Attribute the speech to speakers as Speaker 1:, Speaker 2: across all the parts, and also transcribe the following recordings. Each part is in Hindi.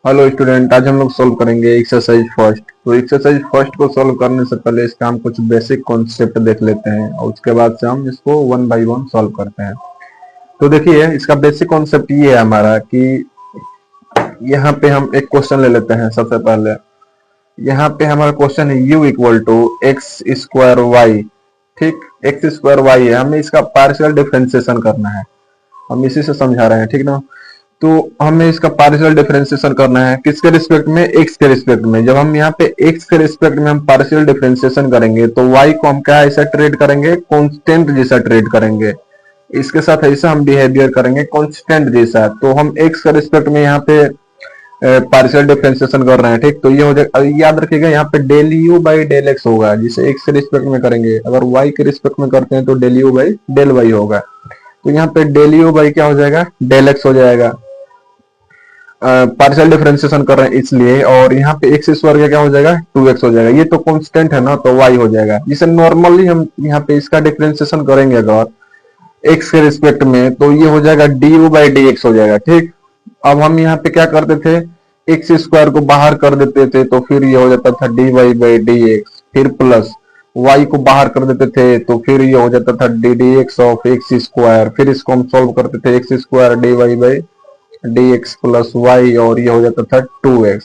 Speaker 1: हेलो स्टूडेंट, आज हम लोग सॉल्व करेंगे एक्सरसाइज फर्स्ट। तो एक्सरसाइज फर्स्ट को सॉल्व करने से पहले इसका हम कुछ बेसिक कॉन्सेप्ट देख लेते हैं और उसके बाद से हम इसको वन बाय वन सॉल्व करते हैं। तो देखिए, इसका बेसिक कॉन्सेप्ट ये है हमारा कि यहाँ पे हम एक क्वेश्चन ले लेते हैं। सबसे पहले यहाँ पे हमारा क्वेश्चन है u equal to x square y. ठीक, एक्स स्क्वायर वाई है, हमें इसका पार्शियल डिफरेंशिएशन करना है। हम इसी से समझा रहे हैं, ठीक ना। तो हमें इसका पार्शियल डिफरेंशिएशन करना है किसके रिस्पेक्ट में? एक्स के रिस्पेक्ट में। जब हम यहाँ पे एक्स के रिस्पेक्ट में हम पार्शियल डिफरेंशिएशन करेंगे तो वाई को हम क्या ऐसा ट्रेड करेंगे? कांस्टेंट जैसा ट्रेड करेंगे। इसके साथ ऐसा हम बिहेवियर करेंगे कांस्टेंट जैसा। तो हम एक्स के रिस्पेक्ट में यहाँ पे पार्शियल डिफरेंशिएशन कर रहे हैं। ठीक, तो ये हो जाएगा, याद रखिएगा यहाँ पे del u by del x होगा, जिसे एक्स के रिस्पेक्ट में करेंगे। अगर वाई के रिस्पेक्ट में करते हैं तो del u by del y होगा। तो यहाँ पे डेल यू बाई क्या हो जाएगा? डेल एक्स हो जाएगा। पार्शियल डिफरेंशिएशन कर रहे हैं इसलिए, और यहाँ पे एक्स स्क्वायर का क्या हो जाएगा? 2x हो जाएगा। ये तो कांस्टेंट है ना, तो y हो जाएगा। जिसे नॉर्मली हम यहाँ पे इसका डिफरेंशिएशन करेंगे अगर x के रिस्पेक्ट में, तो ये हो जाएगा du बाई डी एक्स हो जाएगा। ठीक, अब हम यहाँ पे क्या करते थे? एक्स स्क्वायर को बाहर कर देते थे तो फिर ये हो जाता था dy बाई डी एक्स, फिर प्लस y को बाहर कर देते थे तो फिर ये हो जाता था d d x of x square. फिर इसको हम सॉल्व करते थे x square d y by d x plus y, और ये हो जाता था 2x।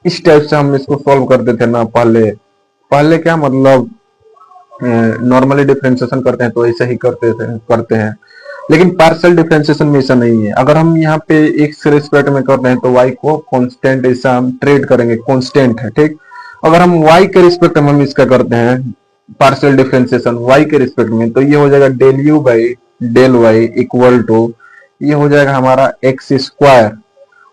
Speaker 1: इस टाइप से हम इसको सॉल्व करते थे ना पहले। पहले क्या मतलब, नॉर्मली डिफरेंशिएशन करते हैं तो ऐसा ही करते हैं। लेकिन पार्शियल डिफरेंशिएशन में ऐसा नहीं है। अगर हम यहाँ पे एक्स के रिस्पेक्ट में कर रहे हैं तो y को कांस्टेंट ऐसा हम ट्रेड करेंगे, कांस्टेंट है। ठीक, अगर हम y के रिस्पेक्ट में हम इसका करते हैं पार्शियल डिफरेंशिएशन y के रिस्पेक्ट में, तो ये हो जाएगा del u by del y equal to, ये हो जाएगा हमारा एक्स स्क्वायर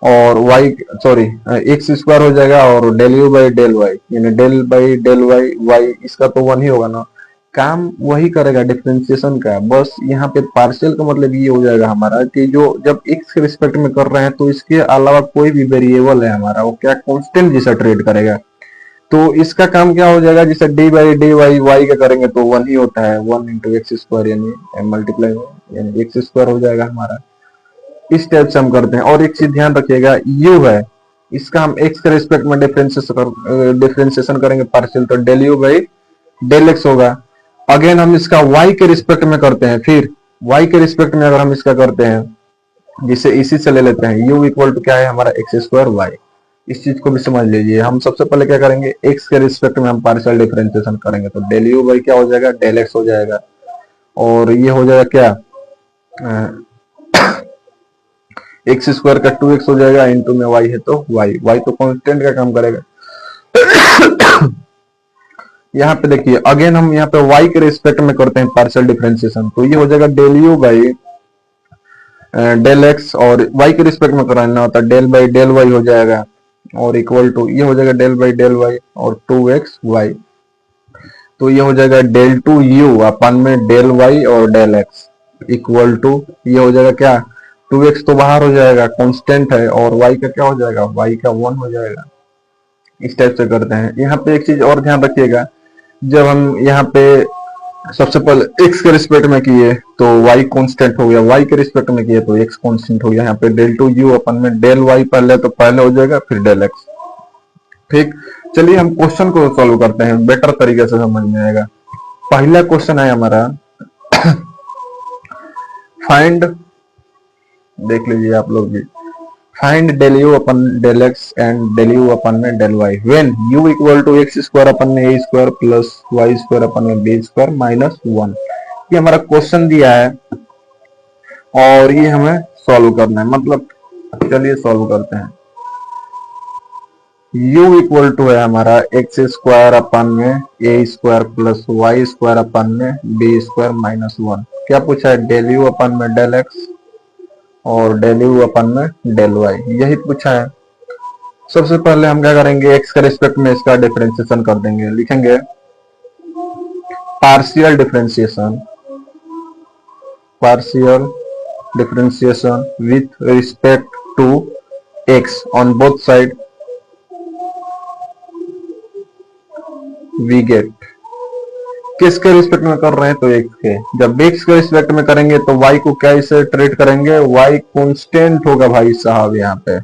Speaker 1: और वाई, सॉरी एक्स स्क्वायर हो जाएगा और del u by del y, यानी del by del y, y इसका तो वन ही होगा ना। काम वही करेगा डिफरेंशिएशन का, बस यहाँ पे पार्शियल का मतलब ये हो जाएगा हमारा कि जो जब एक्स के रिस्पेक्ट में कर रहे हैं तो इसके अलावा कोई भी वेरिएबल है हमारा, वो क्या कांस्टेंट जैसा ट्रेड करेगा। तो इसका काम क्या हो जाएगा? जैसे d by d y y का करेंगे तो वन ही होता है, वन इंटू एक्स स्क्वायर, यानी मल्टीप्लाई, यानी एक्स स्क्वायर हो जाएगा हमारा। इस टाइप से हम करते हैं। और एक चीज ध्यान रखिएगा, u है, इसका हम x के रिस्पेक्ट में डिफरेंशिएशन करेंगे पार्शियल, तो del u by del x होगा। अगेन हम इसका y के रिस्पेक्ट में करते हैं, फिर y के रिस्पेक्ट में अगर हम इसका करते हैं, जिसे इसी से ले लेते हैं, u इक्वल टू क्या है हमारा? X square y. इस चीज को भी समझ लीजिए। हम सबसे पहले क्या करेंगे? x के रिस्पेक्ट में हम पार्शियल डिफरेंशिएशन करेंगे तो डेल यू बाई क्या हो जाएगा? डेल एक्स हो जाएगा। और ये हो जाएगा क्या? एक्स स्क्वायर का 2x हो जाएगा, इंटू में y है तो y तो कांस्टेंट का काम करेगा। यहाँ पे देखिए, अगेन हम यहाँ पे y के रिस्पेक्ट में करते हैं पार्शियल डिफरेंशिएशन, तो ये हो जाएगा del u by del x, और y के रिस्पेक्ट में कराना होता है डेल बाई डेल y हो जाएगा, और इक्वल टू ये हो जाएगा डेल बाई डेल y और 2x y। तो ये हो जाएगा डेल टू यू अपन में डेल y और डेल x इक्वल टू, ये हो जाएगा क्या? 2x तो बाहर हो जाएगा, कांस्टेंट है, और y का क्या हो जाएगा? y का 1 हो जाएगा। इस टाइप से करते हैं। यहाँ पे एक चीज और ध्यान रखिएगा, जब हम यहाँ पे सबसे पहले x के रिस्पेक्ट में किए तो y कांस्टेंट हो गया, y के रिस्पेक्ट में किए तो x कांस्टेंट हो गया। यहाँ पे डेल टू यू अपन में डेल y पहले तो पहले हो जाएगा, फिर डेल x। ठीक, चलिए हम क्वेश्चन को सॉल्व करते हैं, बेटर तरीके से समझ में आएगा। पहला क्वेश्चन है हमारा फाइंड, देख लीजिए आप लोग भी, find del u upon del x and del u अपन में del y when u equal to x square अपन में a square plus y square अपन में बी स्क्वायर माइनस 1। ये हमारा क्वेश्चन दिया है और ये हमें सॉल्व करना है। मतलब चलिए सॉल्व करते हैं। u इक्वल टू है हमारा एक्स स्क्वायर अपन में a square plus y square अपन में बी स्क्वायर माइनस 1। क्या पूछा है? डेल यू अपन में डेल एक्स और डेल यू अपन में डेल वाई, यही पूछा है। सबसे पहले हम क्या करेंगे? एक्स के रिस्पेक्ट में इसका डिफरेंशिएशन कर देंगे। लिखेंगे partial differentiation, partial differentiation with respect to x on both side, we get. किसके रिस्पेक्ट में कर रहे हैं? तो एक्स के। जब एक्स के रिस्पेक्ट में करेंगे तो वाई को क्या इसे ट्रीट करेंगे? वाई कांस्टेंट होगा भाई साहब यहाँ पे,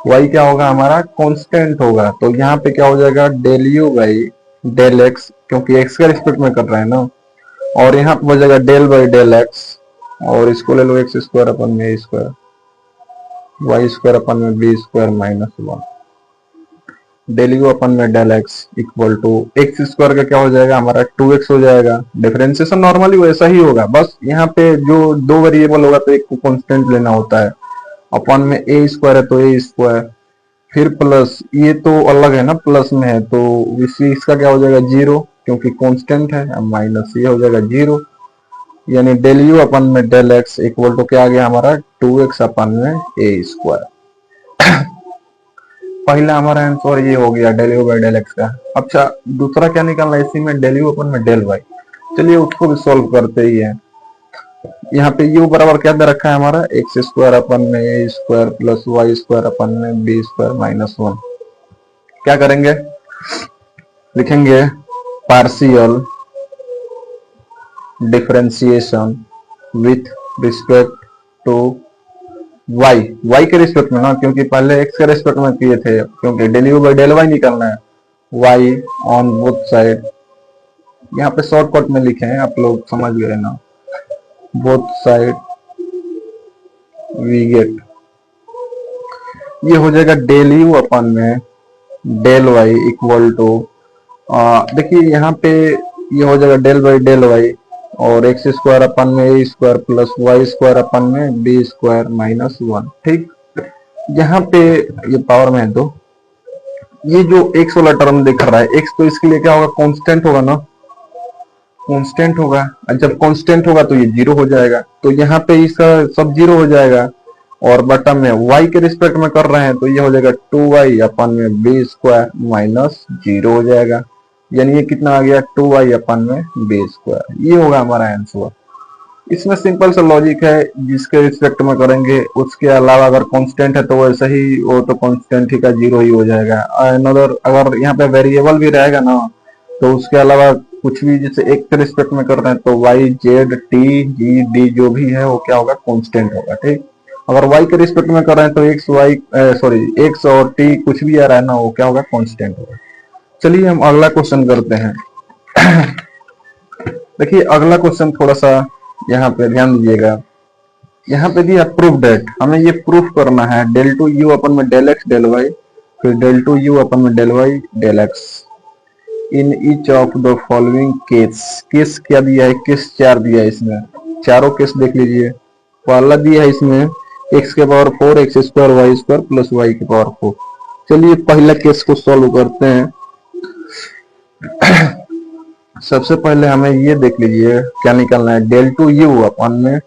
Speaker 1: y क्या होगा हमारा कांस्टेंट होगा, तो यहाँ पे क्या हो जाएगा del u by del x, क्योंकि x के रिस्पेक्ट में कर रहे हैं ना, और यहाँ पे हो जाएगा डेल बाई डेल एक्स, और इसको ले लो एक्स स्क्वायर अपन में ए स्क्वायर, वाई स्क्वायर अपन में b square minus one, del u अपन में del x equal to x square का क्या हो जाएगा हमारा 2x हो जाएगा। डिफरेंशिएशन नॉर्मली वैसा ही होगा, बस यहाँ पे जो दो वेरिएबल होगा तो एक को कांस्टेंट लेना होता है। अपन में ए स्क्वायर है तो ए स्क्वायर, फिर प्लस ये तो अलग है ना, प्लस में है तो इसी इसका क्या हो जाएगा जीरो, क्योंकि कांस्टेंट है, अब माइनस ये हो जाएगा जीरो, यानी डेल यू अपन में डेल एक्स इक्वल टू क्या आ गया हमारा 2x अपन में ए स्क्वायर। पहला हमारा आंसर ये हो गया del u by del x का। अच्छा दूसरा क्या निकालना है इसी में, डेल यू अपन में डेल वाई। चलिए उसको भी सॉल्व करते ही है। यहाँ पे u बराबर क्या दे रखा है हमारा एक्स स्क्वायर अपन में a square plus y square अपन में बी स्क्वायर माइनस वन। क्या करेंगे, लिखेंगे partial differentiation with respect to y के रिस्पेक्ट में ना, क्योंकि पहले x के रिस्पेक्ट में किए थे, क्योंकि del u by del y निकालना है, y ऑन बोथ साइड। यहाँ पे शॉर्टकट में लिखे हैं, आप लोग समझ गए ना, बोथ साइड वी गेट, ये हो जाएगा डेल यू अपन में डेल वाई इक्वल टू, देखिए यहाँ पे ये हो जाएगा डेल बाई डेल वाई, और एक्स स्क्वायर अपन में a square plus y square अपन में बी स्क्वायर माइनस वन। ठीक, यहाँ पे ये पावर में है तो ये जो एक्स वाला टर्म दिख रहा है, एक्स तो इसके लिए क्या होगा कांस्टेंट होगा ना, कांस्टेंट होगा, और जब कांस्टेंट होगा तो ये जीरो हो जाएगा, तो यहाँ पे इसका सब जीरो हो जाएगा, और बटन में y के रिस्पेक्ट में कर रहे हैं तो ये हो जाएगा 2y अपन में बी स्क्वायर माइनस जीरो हो जाएगा, यानी ये कितना आ गया 2y अपन में बी स्क्वायर। ये होगा हमारा आंसर। इसमें सिंपल सा लॉजिक है, जिसके रिस्पेक्ट में करेंगे उसके अलावा अगर कांस्टेंट है तो वैसे ही वो तो कांस्टेंट ही का जीरो ही हो जाएगा। अनदर अगर यहाँ पे वेरिएबल भी रहेगा ना तो उसके अलावा कुछ भी, जैसे एक के रिस्पेक्ट में कर रहे हैं तो y z t g d जो भी है वो क्या होगा कांस्टेंट होगा। ठीक, अगर y के रिस्पेक्ट में कर रहे हैं तो x और t कुछ भी आ रहा है ना वो क्या होगा कांस्टेंट होगा। चलिए हम अगला क्वेश्चन करते हैं। देखिए अगला क्वेश्चन थोड़ा सा यहाँ पे ध्यान दीजिएगा, यहाँ पे दिया प्रूफ डेट, हमें ये प्रूफ करना है डेल टू यू अपन में डेल एक्स डेल वाई, फिर डेल टू यू अपन में del y del x in each of the following case. Case क्या दिया है, केस चार दिया है, इसमें चारों केस देख लीजिए। पहला दिया है इसमें एक्स के power four x square y square plus y के पावर फोर। चलिए पहला केस को सॉल्व करते हैं। सबसे पहले हमें ये देख लीजिए क्या निकालना है, डेल टू यू अपन में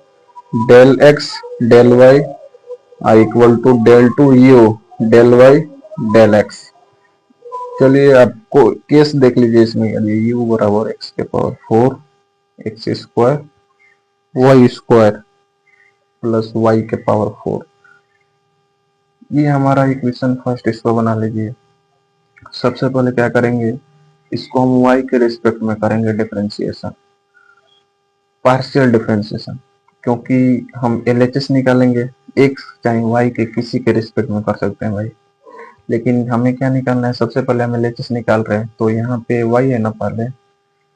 Speaker 1: del x del y equal to del two u del y del x. चलिए आपको केस देख लीजिए, इसमें यू बराबर एक्स के power four x square y square plus y के पावर फोर, ये हमारा इक्वेशन फर्स्ट, इसको बना लीजिए। सबसे पहले क्या करेंगे, इसको हम y के रिस्पेक्ट में करेंगे डिफरेंशिएशन, पार्शियल डिफरेंशिएशन, क्योंकि हम LHS निकालेंगे, x चाहे y के किसी के रिस्पेक्ट में कर सकते हैं भाई, लेकिन हमें क्या निकालना है, सबसे पहले हम LHS निकाल रहे हैं तो यहाँ पे y है ना, पहले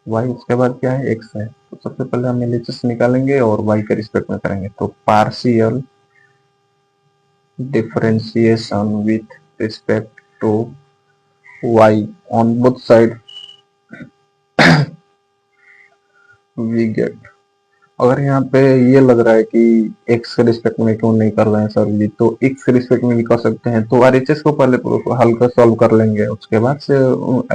Speaker 1: y उसके बाद क्या है x है, तो सबसे पहले हम LHS निकालेंगे और y के रिस्पेक्ट में करेंगे, तो partial differentiation with respect to y on both side we get। अगर यहाँ पे ये लग रहा है कि x के रिस्पेक्ट में क्यों नहीं कर रहे हैं सर जी, तो x के रिस्पेक्ट में भी कर सकते हैं, तो RHS को पहले हल्का सॉल्व कर लेंगे, उसके बाद से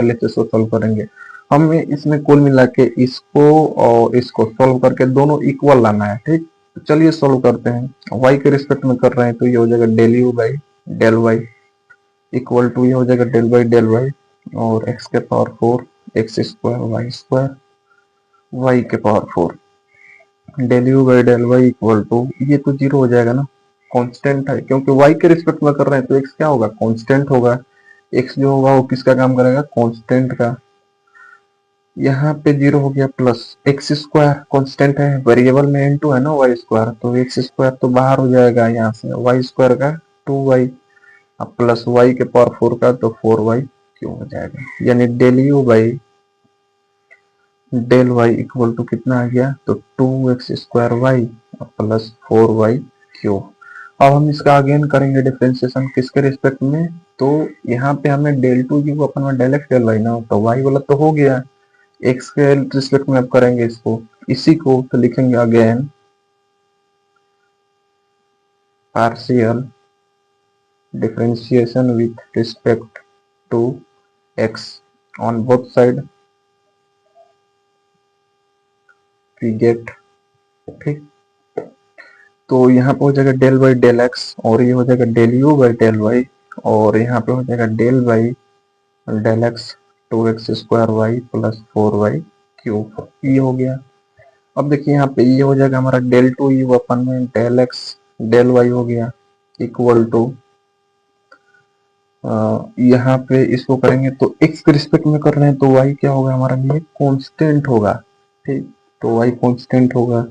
Speaker 1: LHS को सॉल्व करेंगे। हमें इसमें कुल मिला के इसको और इसको सॉल्व करके दोनों इक्वल लाना है। ठीक, तो चलिए सॉल्व करते हैं। y के रिस्पेक्ट में कर रहे हैं तो ये हो जाएगा del u by del y equal to ये हो जाएगा डेल बाई डेल वाई और एक्स के power four x square y के power four del u by del y equal to, ये तो जीरो हो जाएगा ना, कांस्टेंट है, क्योंकि y के रिस्पेक्ट में कर रहे हैं तो x क्या होगा कांस्टेंट होगा, x जो होगा वो किसका काम करेगा कांस्टेंट का। यहाँ पे जीरो हो गया प्लस एक्स स्क्वायर कांस्टेंट है, वेरिएबल में इनटू है ना वाई स्क्वायर, तो एक्स स्क्वायर तो बाहर हो जाएगा यहाँ से, वाई स्क्वायर का 2y अब प्लस वाई के पावर 4 का तो 4y क्यों हो जाएगा, यानी del u by del y equal to कितना आ गया, तो 2x² y plus 4y cube. अब हम इसका अगेन करेंगे डिफरेंशिएशन किसके रिस्पेक्ट में, तो यहाँ पे हमें डेल टू यू अपन में डेल एक्स डेल वाई ना, तो वाई वाला तो हो गया, एक्स के रिस्पेक्ट में अब करेंगे इसको, इसी को तो लिखेंगे again partial differentiation with respect to x on both side we get, ठीक। तो यहाँ पे हो जाएगा डेल बाई डेल एक्स और ये हो जाएगा del u by del y, और यहाँ पे हो जाएगा del by del x 2x² y plus 4y cube, ये हो गया। अब देखिए यहाँ पे ये हो जाएगा हमारा डेल टू यू अपन में डेल एक्स डेल वाई हो गया इक्वल टू, यहाँ पे इसको करेंगे तो x के रिस्पेक्ट में कर रहे हैं तो y क्या होगा हमारा, ये कांस्टेंट होगा, ठीक। तो y कांस्टेंट होगा,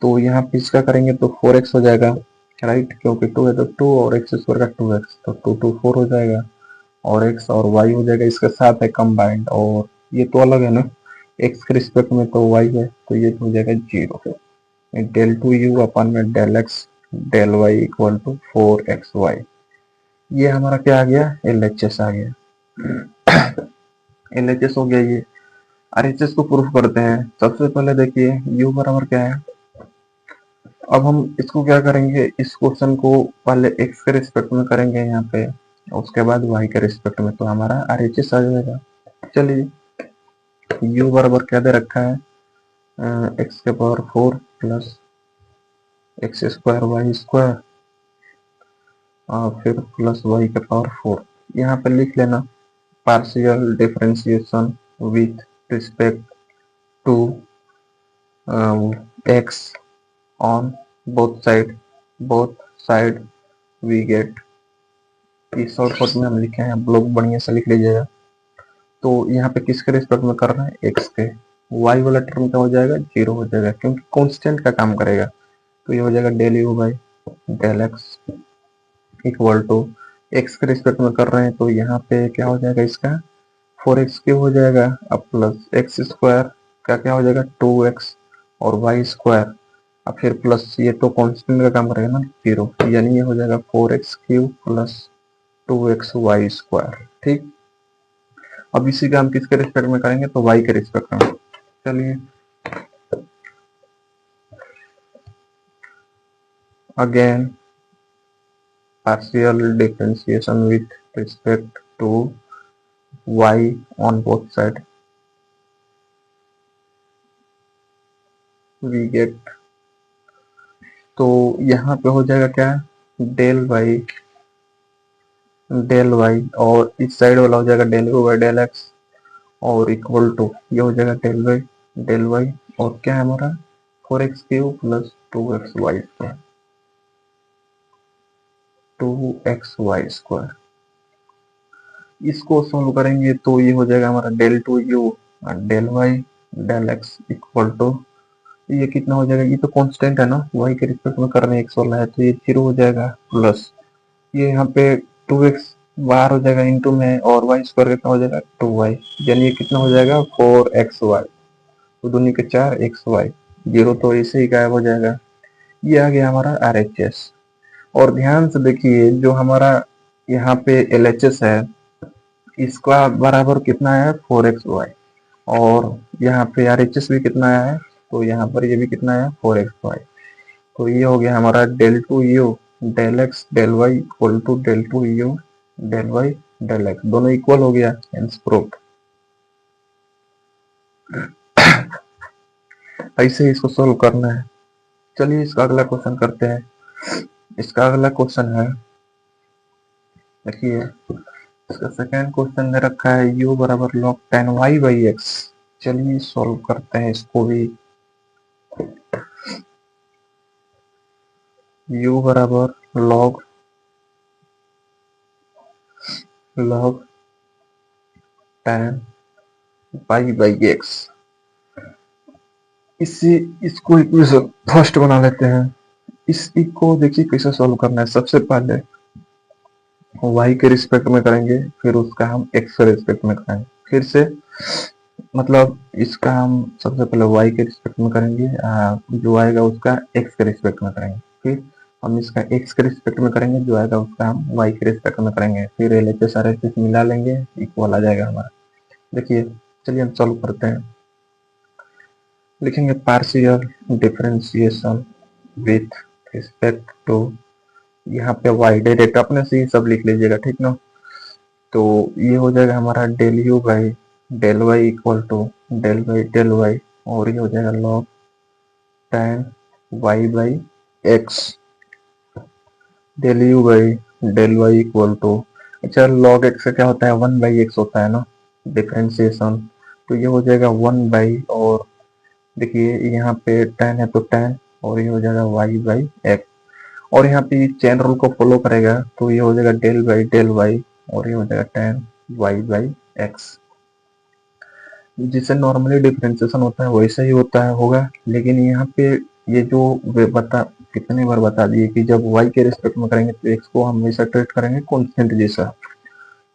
Speaker 1: तो यहाँ पे इसका करेंगे तो 4x हो जाएगा, राइट, क्योंकि 2 है तो 2 और x² का 2x, तो 2 2 4 हो जाएगा, और x और y हो जाएगा इसके साथ है कंबाइंड, और ये तो अलग है ना, x के रिस्पेक्ट में तो y है, तो ये हो जाएगा 0। डेल टू यू अपन में del x del y equal to 4xy, ये हमारा क्या आ गया, LHS आ गया। LHS हो गया ये। RHS को प्रूफ करते हैं। सबसे पहले देखिए u बराबर क्या है, अब हम इसको क्या करेंगे, इस क्वेश्चन को पहले x के रिस्पेक्ट में करेंगे यहाँ पे, उसके बाद y के रिस्पेक्ट में, तो हमारा RHS आ जाएगा। चलिए u बराबर क्या दे रखा है, x के पावर 4 प्लस x² y² और फिर प्लस y के पावर 4, यहाँ पे लिख लेना partial differentiation with respect to x on both side we get, इस शॉर्टकट में हम लिखे हैं, आप लोग बढ़िया से लिख लीजिएगा। तो यहाँ पे किसके रिस्पेक्ट में कर रहे हैं, x के, y वाला टर्म क्या हो जाएगा, 0 हो जाएगा, क्योंकि कांस्टेंट का काम करेगा, तो ये हो जाएगा del u by del x equal to x के रिस्पेक्ट में कर रहे हैं, तो यहाँ पे क्या हो जाएगा इसका 4x क्यूब हो जाएगा, अब प्लस x² का क्या हो जाएगा 2x और y², अब फिर प्लस ये तो कांस्टेंट का काम करेगा ना 0, यानी ये हो जाएगा 4x क्यूब प्लस 2xy², ठीक। अब इसी का हम किसके रिस्पेक्ट में करेंगे, तो y के रिस्पेक्ट में। चलिए again partial differentiation with respect to y on both side we get, तो यहाँ पे हो जाएगा क्या, डेल वाई और इस साइड वाला हो जाएगा del u by del x और इक्वल टू ये हो जाएगा डेल वाई और क्या है हमारा 4x क्यूब प्लस 2xy², इसको सोल्व करेंगे तो ये हो जाएगा हमारा del two u del y del x equal to, ये कितना हो जाएगा, ये तो कांस्टेंट है ना, y के रिस्पेक्ट में कर रहे हैं x वाला है, तो ये 0 हो जाएगा, प्लस ये यहाँ पे 2x बाहर हो जाएगा इनटू में, और y² कितना हो जाएगा 2y, यानी ये कितना हो जाएगा 4xy, तो दोनों के 4xy, 0 तो ऐसे ही गायब हो जाएगा। ये आ गया हमारा RHS। और ध्यान से देखिए जो हमारा यहाँ पे LHS है इसका बराबर कितना है 4xy, और यहाँ पे RHS भी कितना है, तो यहाँ पर ये भी कितना है 4xy, तो ये हो गया हमारा del two u del x del y equal to del two u del y del x, दोनों इक्वल हो गया, हेंस प्रूव्ड। ऐसे ही इसको सोल्व करना है। चलिए इसका अगला क्वेश्चन करते हैं। इसका अगला क्वेश्चन है, देखिए इसका सेकेंड क्वेश्चन दे रखा है u बराबर log 10y बाई एक्स। चलिए सॉल्व करते हैं इसको भी। u बराबर log 10y बाई एक्स, इसको इक्वेशन फर्स्ट बना लेते हैं। इस को देखिए कैसे सॉल्व करना है। सबसे पहले वाई के रिस्पेक्ट में करेंगे, फिर उसका हम एक्स के रिस्पेक्ट में करेंगे, फिर से मतलब इसका हम सबसे पहले वाई के रिस्पेक्ट में करेंगे, जो आएगा उसका एक्स के रिस्पेक्ट में करेंगे, फिर हम इसका एक्स के रिस्पेक्ट में करेंगे, जो आएगा उसका हम वाई के रिस्पेक्ट में करेंगे, फिर एलएचएस आरएचएस मिला लेंगे, इक्वल आ जाएगा हमारा। देखिए चलिए हम सॉल्व करते हैं। लिखेंगे partial differentiation with respect to, यहाँ पे वाई डायरेक्ट अपने से ही सब लिख लीजिएगा, ठीक ना। तो ये हो जाएगा हमारा del u by del y equal to del y, और ये हो जाएगा log tan y by x, del u by del y equal to, अच्छा लॉग एक्स का क्या होता है, 1/x होता है ना डिफरेंशिएशन, तो ये हो जाएगा 1 और देखिए यहाँ पे tan है तो tan, और ये हो जाएगा y बाई एक्स, और यहाँ पे चेन रूल को फॉलो करेगा तो ये हो जाएगा डेल वाई, और ये हो जाएगा tan y बाई एक्स। जिससे नॉर्मली डिफरेंशिएशन होता है वैसा ही होता है होगा, लेकिन यहाँ पे ये जो बता कितने बार बता दिए कि जब y के रिस्पेक्ट में करेंगे तो x को हम हमेशा ट्रीट करेंगे कॉन्स्टेंट जैसा।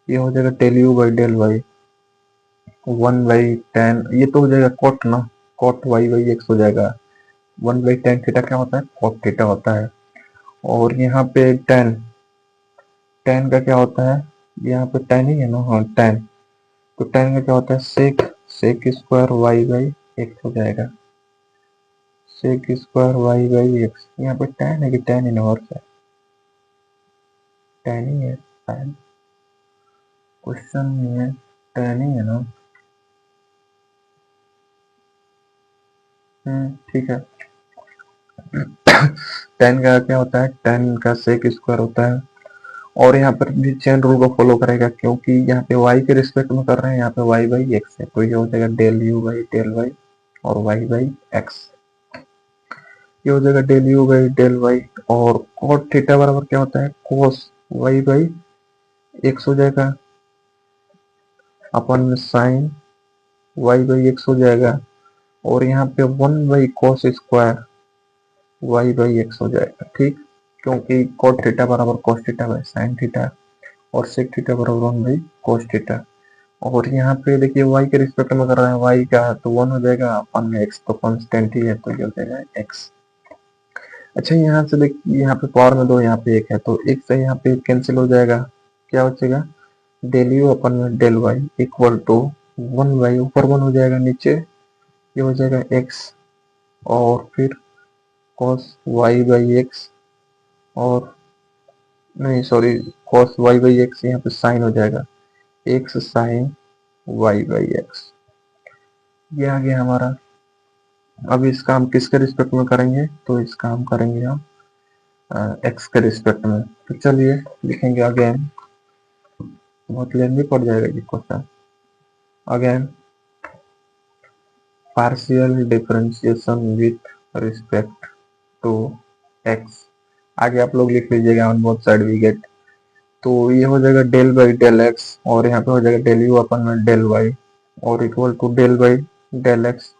Speaker 1: ये हो जाएगा del u by del y 1/tan, ये तो हो जाएगा कॉट ना, कॉट y बाई एक्स हो जाएगा। 1/tan थीटा क्या होता है, कॉट थीटा होता है। और यहाँ पे tan, tan का क्या होता है, यहाँ पे tan ही है ना, हाँ tan, तो tan का क्या होता है sec square y by x हो जाएगा, sec square y by x. यहाँ पे tan है कि tan ही ना, और क्या tan ही है, tan क्वेश्चन नहीं है, tan ही है ना, ठीक है। tan का क्या होता है, tan का सेक स्क्वायर होता है, और यहाँ पर भी चेन रूल को फॉलो करेगा क्योंकि यहाँ पे y के रिस्पेक्ट में कर रहे हैं, यहाँ पे y बाई एक्स है, तो ये हो जाएगा del u by del y और y बाई एक्स, ये हो जाएगा del u by del y, और cot थीटा बराबर क्या होता है, cos y बाई एक्स हो जाएगा, अपन में साइन y बाई एक्स हो जाएगा, और यहाँ पे 1/cos square y by x हो जाएगा, ठीक, क्योंकि cot थीटा बराबर cos theta by sine theta, और sec थीटा बराबर 1/cos थीटा। और यहाँ पे देखिए y के रिस्पेक्ट में कर रहा है, y का तो 1 हो जाएगा, अपन में x तो कांस्टेंट ही है, तो ये हो जाएगा x। अच्छा यहाँ से देखिए, यहाँ पे पावर में 2, यहाँ पे 1 है, तो एक से यहाँ पे कैंसिल हो जाएगा, क्या हो जाएगा, डेल यू अपन में डेल वाई इक्वल टू 1 ऊपर 1 हो जाएगा, नीचे ये हो जाएगा x, और फिर cos y बाई एक्स, और नहीं sorry cos y by x, यहाँ पे साइन हो जाएगा x sine y by x, ये आ गया हमारा। अब इसका हम किसके रिस्पेक्ट में करेंगे, तो इसका हम करेंगे हम एक्स के रिस्पेक्ट में, तो चलिए लिखेंगे अगेन, बहुत लेंदी पड़ जाएगा ये question. Again partial differentiation with respect to x, आगे आप लोग लिख लीजिएगा on both side we get, तो ये हो जाएगा डेल बाई डेल एक्स, और यहाँ पे हो जाएगा डेल यू अपन में डेल वाई, और equal to del by del x,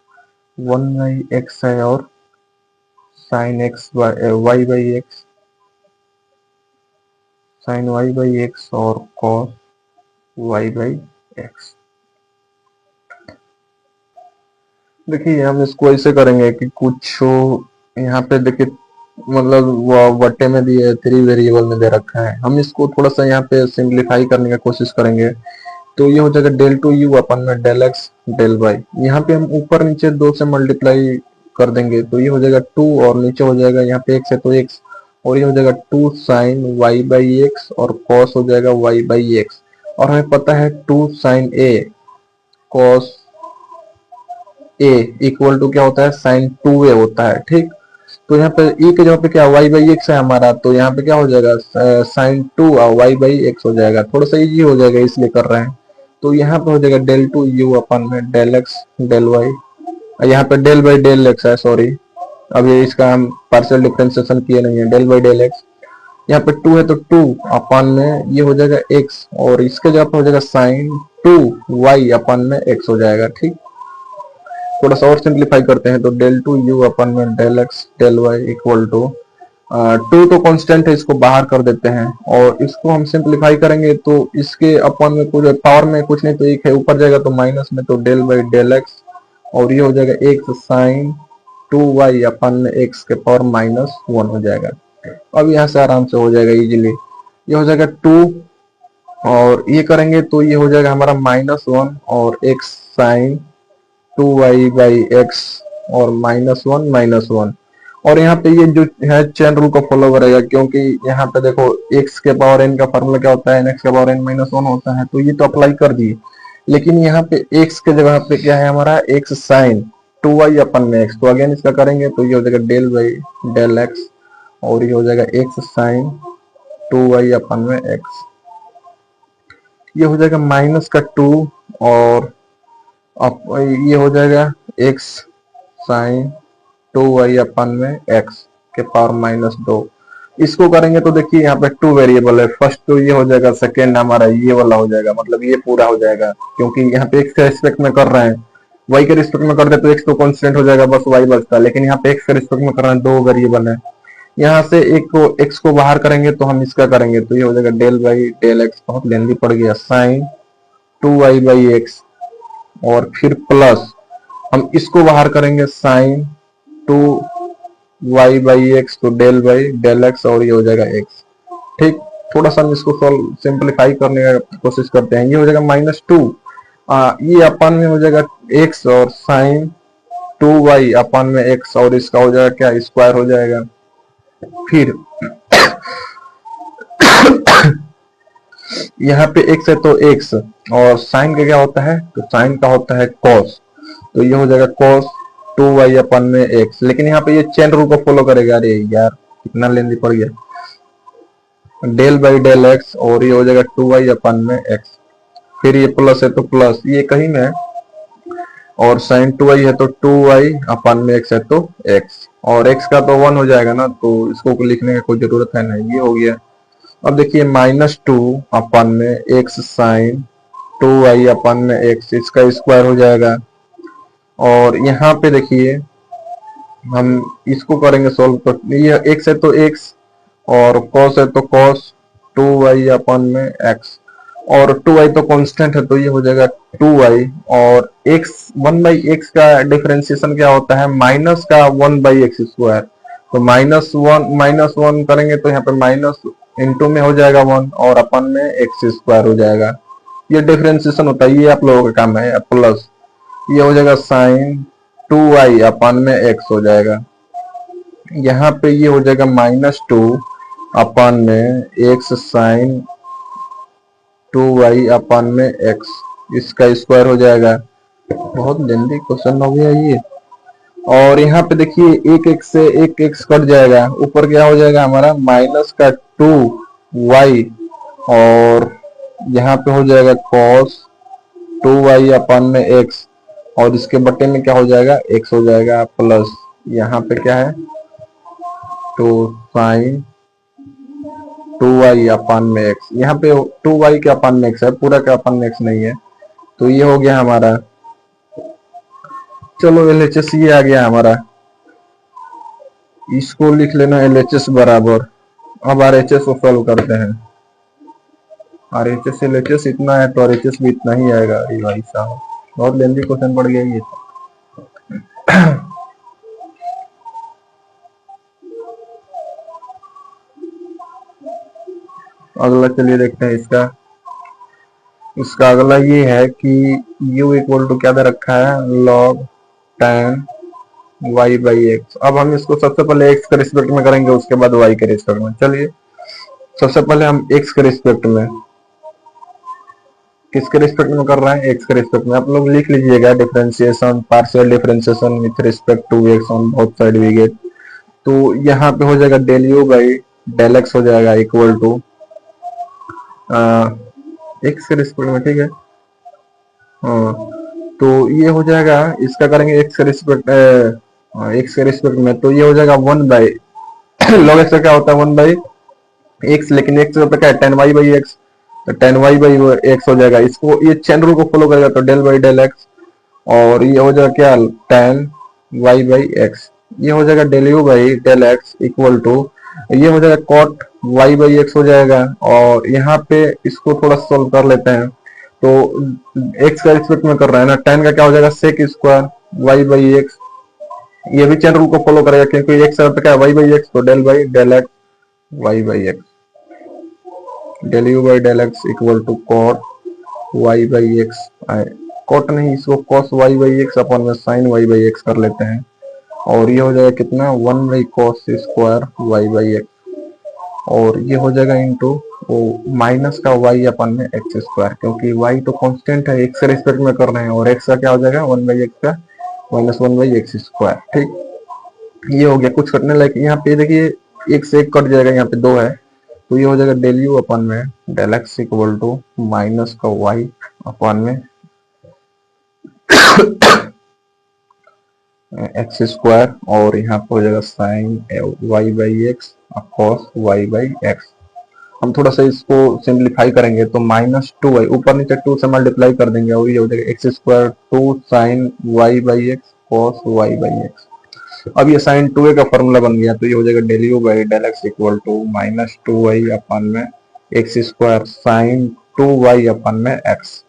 Speaker 1: 1/x है, और sine x y by x, sine y by x, और कॉस वाई बाई एक्स। देखिए हम इसको ऐसे करेंगे कि कुछ यहाँ पे देखिए मतलब वट्टे में दिए 3 वेरिएबल में दे रखा है, हम इसको थोड़ा सा यहाँ पे सिंप्लीफाई करने की कोशिश करेंगे, तो ये हो जाएगा डेल टू यू अपन में डेल एक्स डेल वाई, यहाँ पे हम ऊपर नीचे 2 से मल्टीप्लाई कर देंगे, तो ये हो जाएगा 2, और नीचे हो जाएगा यहाँ पे x है तो x, और ये हो जाएगा 2 साइन y बाई एक्स, और cos हो जाएगा y बाई एक्स, और हमें पता है 2 sine a cos a equal to क्या होता है, साइन 2a होता है, ठीक। तो यहाँ पे e के जगह पे क्या y बाई एक्स है हमारा, तो यहाँ पे क्या हो जाएगा साइन 2 और y बाई एक्स हो जाएगा, थोड़ा सा इजी हो जाएगा इसलिए कर रहे हैं। तो यहाँ पे हो जाएगा डेल टू यू अपन में डेल एक्स डेल वाई, यहाँ पे डेल बाई डेल एक्स है, सॉरी अभी इसका हम पार्शियल डिफरेंशिएशन किए नहीं है, डेल बाई डेल एक्स, यहाँ पे 2 है तो 2 अपन में ये हो जाएगा x, और इसके जगह पे हो जाएगा साइन 2y अपन में x हो जाएगा, ठीक। थोड़ा सा और सिंप्लीफाई करते हैं, तो डेल टू यू अपन में del x del y equal to two तो कांस्टेंट है, इसको बाहर कर देते हैं और इसको हम सिंप्लीफाई करेंगे तो इसके अपन में कुछ पावर में कुछ नहीं तो एक है, ऊपर जाएगा तो माइनस में तो डेल बाई डेल एक्स और ये हो जाएगा एक्स साइन 2y अपन में एक्स के पावर -1 हो जाएगा। अब यहाँ से आराम से हो जाएगा इजीली, ये हो जाएगा 2 और ये करेंगे तो ये हो जाएगा हमारा -1 और x sign 2y by x और -1 और यहाँ पे ये जो है चेन रूल को फॉलो करेगा, क्योंकि यहाँ पे देखो x के पावर n का फॉर्मूला क्या होता है, x के पावर n -1 होता है, तो ये तो अप्लाई कर दिए। लेकिन यहाँ पे x के जगह पे क्या है हमारा x साइन 2y अपन में x, तो अगेन इसका करेंगे तो ये हो जाएगा डेल बाई डेल एक्स और ये हो जाएगा x साइन 2y अपन में x, ये हो जाएगा माइनस का 2 और अब ये हो जाएगा x साइन 2y अपन में x के पावर -2। इसको करेंगे तो देखिए यहाँ पे 2 वेरिएबल है, फर्स्ट तो ये हो जाएगा, सेकेंड हमारा ये वाला हो जाएगा, मतलब ये पूरा हो जाएगा क्योंकि यहाँ पे x के रिस्पेक्ट में कर रहे हैं, y के रिस्पेक्ट में कर दे तो x तो कांस्टेंट हो जाएगा, बस y बचता है, लेकिन यहाँ पे x के रिस्पेक्ट में कर रहे हैं, दो वेरिएबल है। यहाँ से एक को x को बाहर करेंगे तो हम इसका करेंगे तो ये हो जाएगा डेल बाई डेल एक्स, बहुत लेंदी पड़ गया, साइन 2y बाई एक्स और फिर प्लस हम इसको बाहर करेंगे साइन 2y बाई एक्स तो डेल बाई डेल एक्स और ये हो जाएगा x। ठीक, थोड़ा सा हम इसको सॉल्व सिंप्लीफाई करने का कोशिश करते हैं, ये हो जाएगा -2 ये अपन में हो जाएगा x और साइन 2y अपन में x और इसका हो जाएगा क्या, स्क्वायर हो जाएगा। फिर यहाँ पे x है तो x और साइन का क्या होता है, तो साइन का होता है cos, तो ये हो जाएगा cos 2y अपन में x, लेकिन यहाँ पे ये चेन रूल को फॉलो करेगा। अरे यार कितना लेंदी पड़ गया, डेल बाई डेल एक्स और ये हो जाएगा 2y अपन में x, फिर ये प्लस है तो प्लस ये कहीं में है और साइन 2y है तो 2y अपन में x है तो x और x का तो 1 हो जाएगा ना, तो इसको लिखने की कोई जरूरत है नहीं, ये हो गया। अब देखिए -2 अपन में x साइन 2y अपन में x, इसका स्क्वायर हो जाएगा और यहाँ पे देखिए हम इसको करेंगे सोल्व तो ये x है तो x और cos है तो cos 2y अपन में x और 2y तो कांस्टेंट है तो ये हो जाएगा 2y और x 1/x का डिफरेंशिएशन क्या होता है, माइनस का 1/x स्क्वायर, तो -1 करेंगे तो यहाँ पे माइनस इंटू में हो जाएगा 1 और अपन में x स्क्वायर हो जाएगा, ये डिफरेंशिएशन होता है, ये आप लोगों का काम है। प्लस ये हो जाएगा साइन 2y अपन में x हो जाएगा, यहाँ पे ये हो जाएगा -2 अपन में x साइन 2y अपन में x, इसका स्क्वायर हो जाएगा। बहुत लेंदी क्वेश्चन हो गया ये। और यहाँ पे देखिए एक x से एक x कट जाएगा, ऊपर क्या हो जाएगा हमारा माइनस का 2y और यहाँ पे हो जाएगा cos 2y अपन में x और इसके बटे में क्या हो जाएगा x हो जाएगा, प्लस यहाँ पे क्या है तो साइन 2y अपन में x, यहाँ पे 2y के अपन में x है, पूरा का अपन में x नहीं है, तो ये हो गया हमारा। चलो LHS ये आ गया हमारा, इसको लिख लेना LHS बराबर। अब RHS को सॉल्व करते हैं, RHS LHS इतना है तो RHS भी इतना ही आएगा। अरे भाई साहब बहुत लेंदी क्वेश्चन पड़ गया ये। अगला चलिए देखते हैं इसका अगला ये है कि u इक्वल टू क्या दे रखा है, log tan y by x. अब हम इसको सबसे पहले x के रिस्पेक्ट में करेंगे, उसके बाद y के रिस्पेक्ट में। चलिए सबसे पहले हम x के रिस्पेक्ट में, किसके रिस्पेक्ट में कर रहे हैं, x के रिस्पेक्ट में। आप लोग लिख लीजिएगा differentiation, partial differentiation with respect to x on both side we get. तो यहाँ पे हो जाएगा del u by del x हो जाएगा इक्वल टू x के रिस्पेक्ट में, ठीक है। हाँ तो ये हो जाएगा, इसका करेंगे x के रिस्पेक्ट में, तो ये हो जाएगा 1 बाई लॉग एक्स का क्या होता है 1 बाई एक्स, लेकिन x पे क्या है tan y बाई एक्स, तो tan y बाई एक्स हो जाएगा। इसको ये चेन रूल को फॉलो करेगा तो डेल बाई डेल एक्स और ये हो जाएगा क्या tan y बाई एक्स, ये हो जाएगा del u by del x equal to ये हो जाएगा कॉट वाई बाई एक्स हो जाएगा। और यहाँ पे इसको थोड़ा सोल्व कर लेते हैं। तो एक्स का रिस्पेक्ट में कर रहे हैं ना, tan का क्या हो जाएगा sec square y by x. ये भी चेन रूल को फॉलो करेगा क्योंकि एक्स अर्थ क्या है वाई बाई एक्स, तो del by del x y by x, del u by del x equal to cot y by x, cot नहीं इसको cos y by x upon में साइन वाई बाई एक्स कर लेते हैं। और ये हो जाएगा कितना 1 by cos square y by x, और ये हो जाएगा इंटू वो माइनस का वाई अपन में एक्स स्क्वायर, क्योंकि वाई तो कांस्टेंट है एक्स के रिस्पेक्ट में कर रहे हैं, और एक्स का क्या हो जाएगा 1 बाई एक्स का माइनस 1 बाई एक्स स्क्वायर। ठीक, ये हो गया कुछ कटने लायक। यहाँ पे देखिए एक से एक कट जाएगा, यहाँ पे 2 है, तो ये हो जाएगा डेल यू अपन में del x equal to minus का वाई अपन में एक्स स्क्वायर, और यहाँ पे हो जाएगा sine y by x cos y by x. हम थोड़ा सा इसको सिंप्लीफाई करेंगे तो माइनस 2 ऊपर नीचे 2 से मल्टीप्लाई कर देंगे, और ये हो जाएगा x square 2 sine y by x cos y by x. अब ये साइन 2a का फॉर्मूला बन गया, तो ये हो जाएगा del u by del x equal to minus 2y अपन में एक्स स्क्वायर साइन 2y अपन में एक्स,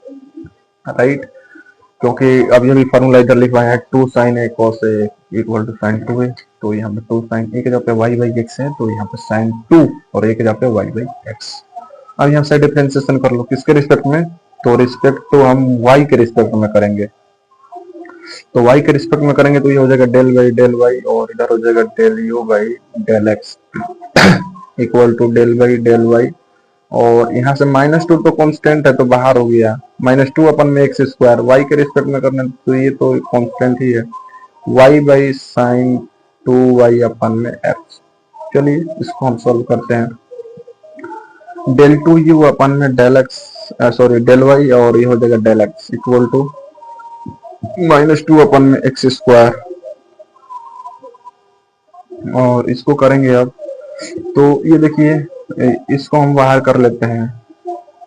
Speaker 1: राइट। क्योंकि अब ये भी फॉर्मूला इधर लिखवाया है 2 sine a cos a equal to sine 2a, तो यहाँ पे 2 साइन ए के जगह पे y बाई एक्स है, तो यहाँ पे साइन 2 और a के जगह पे y बाई एक्स। अब यहाँ से डिफरेंशिएशन कर लो किसके रिस्पेक्ट में, तो रिस्पेक्ट तो हम y के रिस्पेक्ट में करेंगे, तो y के रिस्पेक्ट में करेंगे तो ये हो जाएगा डेल वाई और इधर हो जाएगा del u by del x equal to del y, और यहाँ से -2 तो कांस्टेंट है तो बाहर हो गया, -2 अपन में एक्स स्क्वायर y के रिस्पेक्ट में करना, तो ये तो कांस्टेंट ही है y बाई साइन 2y अपन में x। चलिए इसको हम सॉल्व करते हैं। डेल 2u अपन में del x sorry del y, और ये हो जाएगा del x equal to -2 upon में एक्स स्क्वायर, और इसको करेंगे अब, तो ये देखिए इसको हम बाहर कर लेते हैं,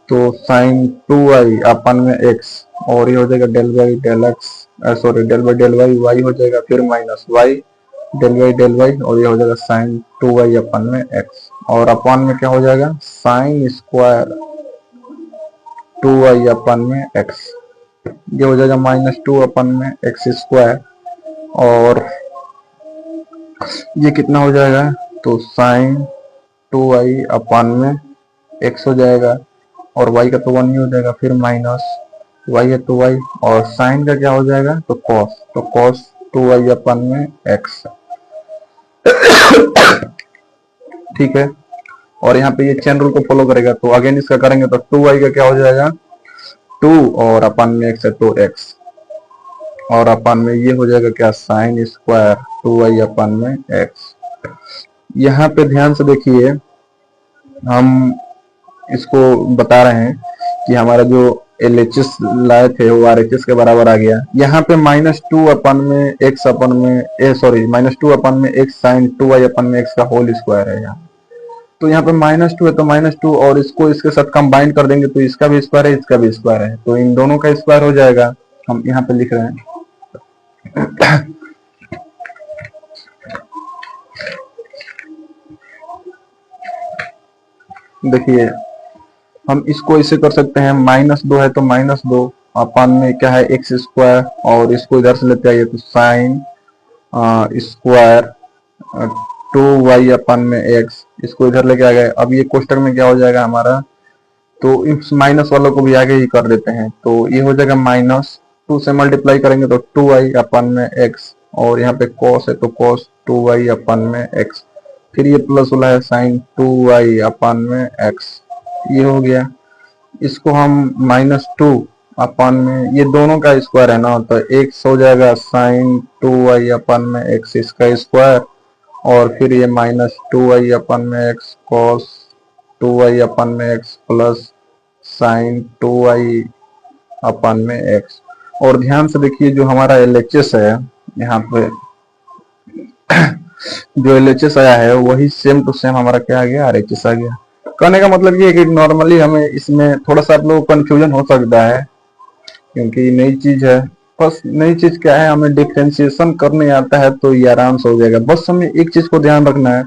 Speaker 1: तो साइन 2y अपन में x, और ये हो जाएगा del by del x sorry del by del y, y हो जाएगा फिर माइनस y डेल वाई, और ये हो जाएगा साइन 2y अपन में x, और अपन में क्या हो जाएगा साइन स्क्वायर 2y अपन में x, ये हो जाएगा -2 अपन में एक्स स्क्वायर, और ये कितना हो जाएगा, तो साइन 2y अपन में x हो जाएगा, और y का तो 1 ही हो जाएगा, फिर माइनस y है तो y, और साइन का क्या हो जाएगा तो cos 2y अपन में x। ठीक है, और यहाँ पे ये चेन रूल को फॉलो करेगा, तो अगेन इसका करेंगे तो 2y का क्या हो जाएगा 2, और अपन में x है तो x, और अपन में ये हो जाएगा क्या साइन स्क्वायर 2y अपन में x। यहाँ पे ध्यान से देखिए हम इसको बता रहे हैं कि हमारा जो LHS लाए थे वो RHS के बराबर आ गया। यहाँ पे -2 अपन में x अपन में -2 अपन में x साइन 2y अपन में x का होल स्क्वायर है यहाँ, तो यहाँ पे -2 है तो -2, और इसको इसके साथ कंबाइन कर देंगे तो इसका भी स्क्वायर है इसका भी स्क्वायर है, तो इन दोनों का स्क्वायर हो जाएगा। हम यहाँ पे लिख रहे हैं देखिए हम इसको इसे कर सकते हैं, -2 है तो -2 अपन में क्या है एक्स स्क्वायर, और इसको इधर से लेते आइए तो साइन स्क्वायर 2y अपन में x, इसको इधर लेके आ गए। अब ये कोष्टक में क्या हो जाएगा हमारा, तो इस माइनस वालों को भी आगे ही कर देते हैं, तो ये हो जाएगा -2 से मल्टीप्लाई करेंगे तो 2y अपन में x, और यहाँ पे cos है तो cos 2y अपन में x, फिर ये प्लस वाला है साइन 2y अपन में x, ये हो गया। इसको हम -2 अपन में ये दोनों का स्क्वायर है ना, तो x हो जाएगा साइन 2y अपन में x इसका स्क्वायर, और फिर ये -2y अपन में x cos 2y अपन में x प्लस साइन 2y अपन में x। और ध्यान से देखिए जो हमारा LHS है यहाँ पे जो LHS आया है वही सेम टू सेम हमारा क्या आ गया RHS आ गया। कहने का मतलब ये है कि नॉर्मली हमें इसमें थोड़ा सा आप लोगों को कंफ्यूजन हो सकता है क्योंकि नई चीज है। बस नई चीज क्या है, हमें डिफरेंशिएशन करने आता है तो ये आराम से हो जाएगा। बस हमें एक चीज को ध्यान रखना है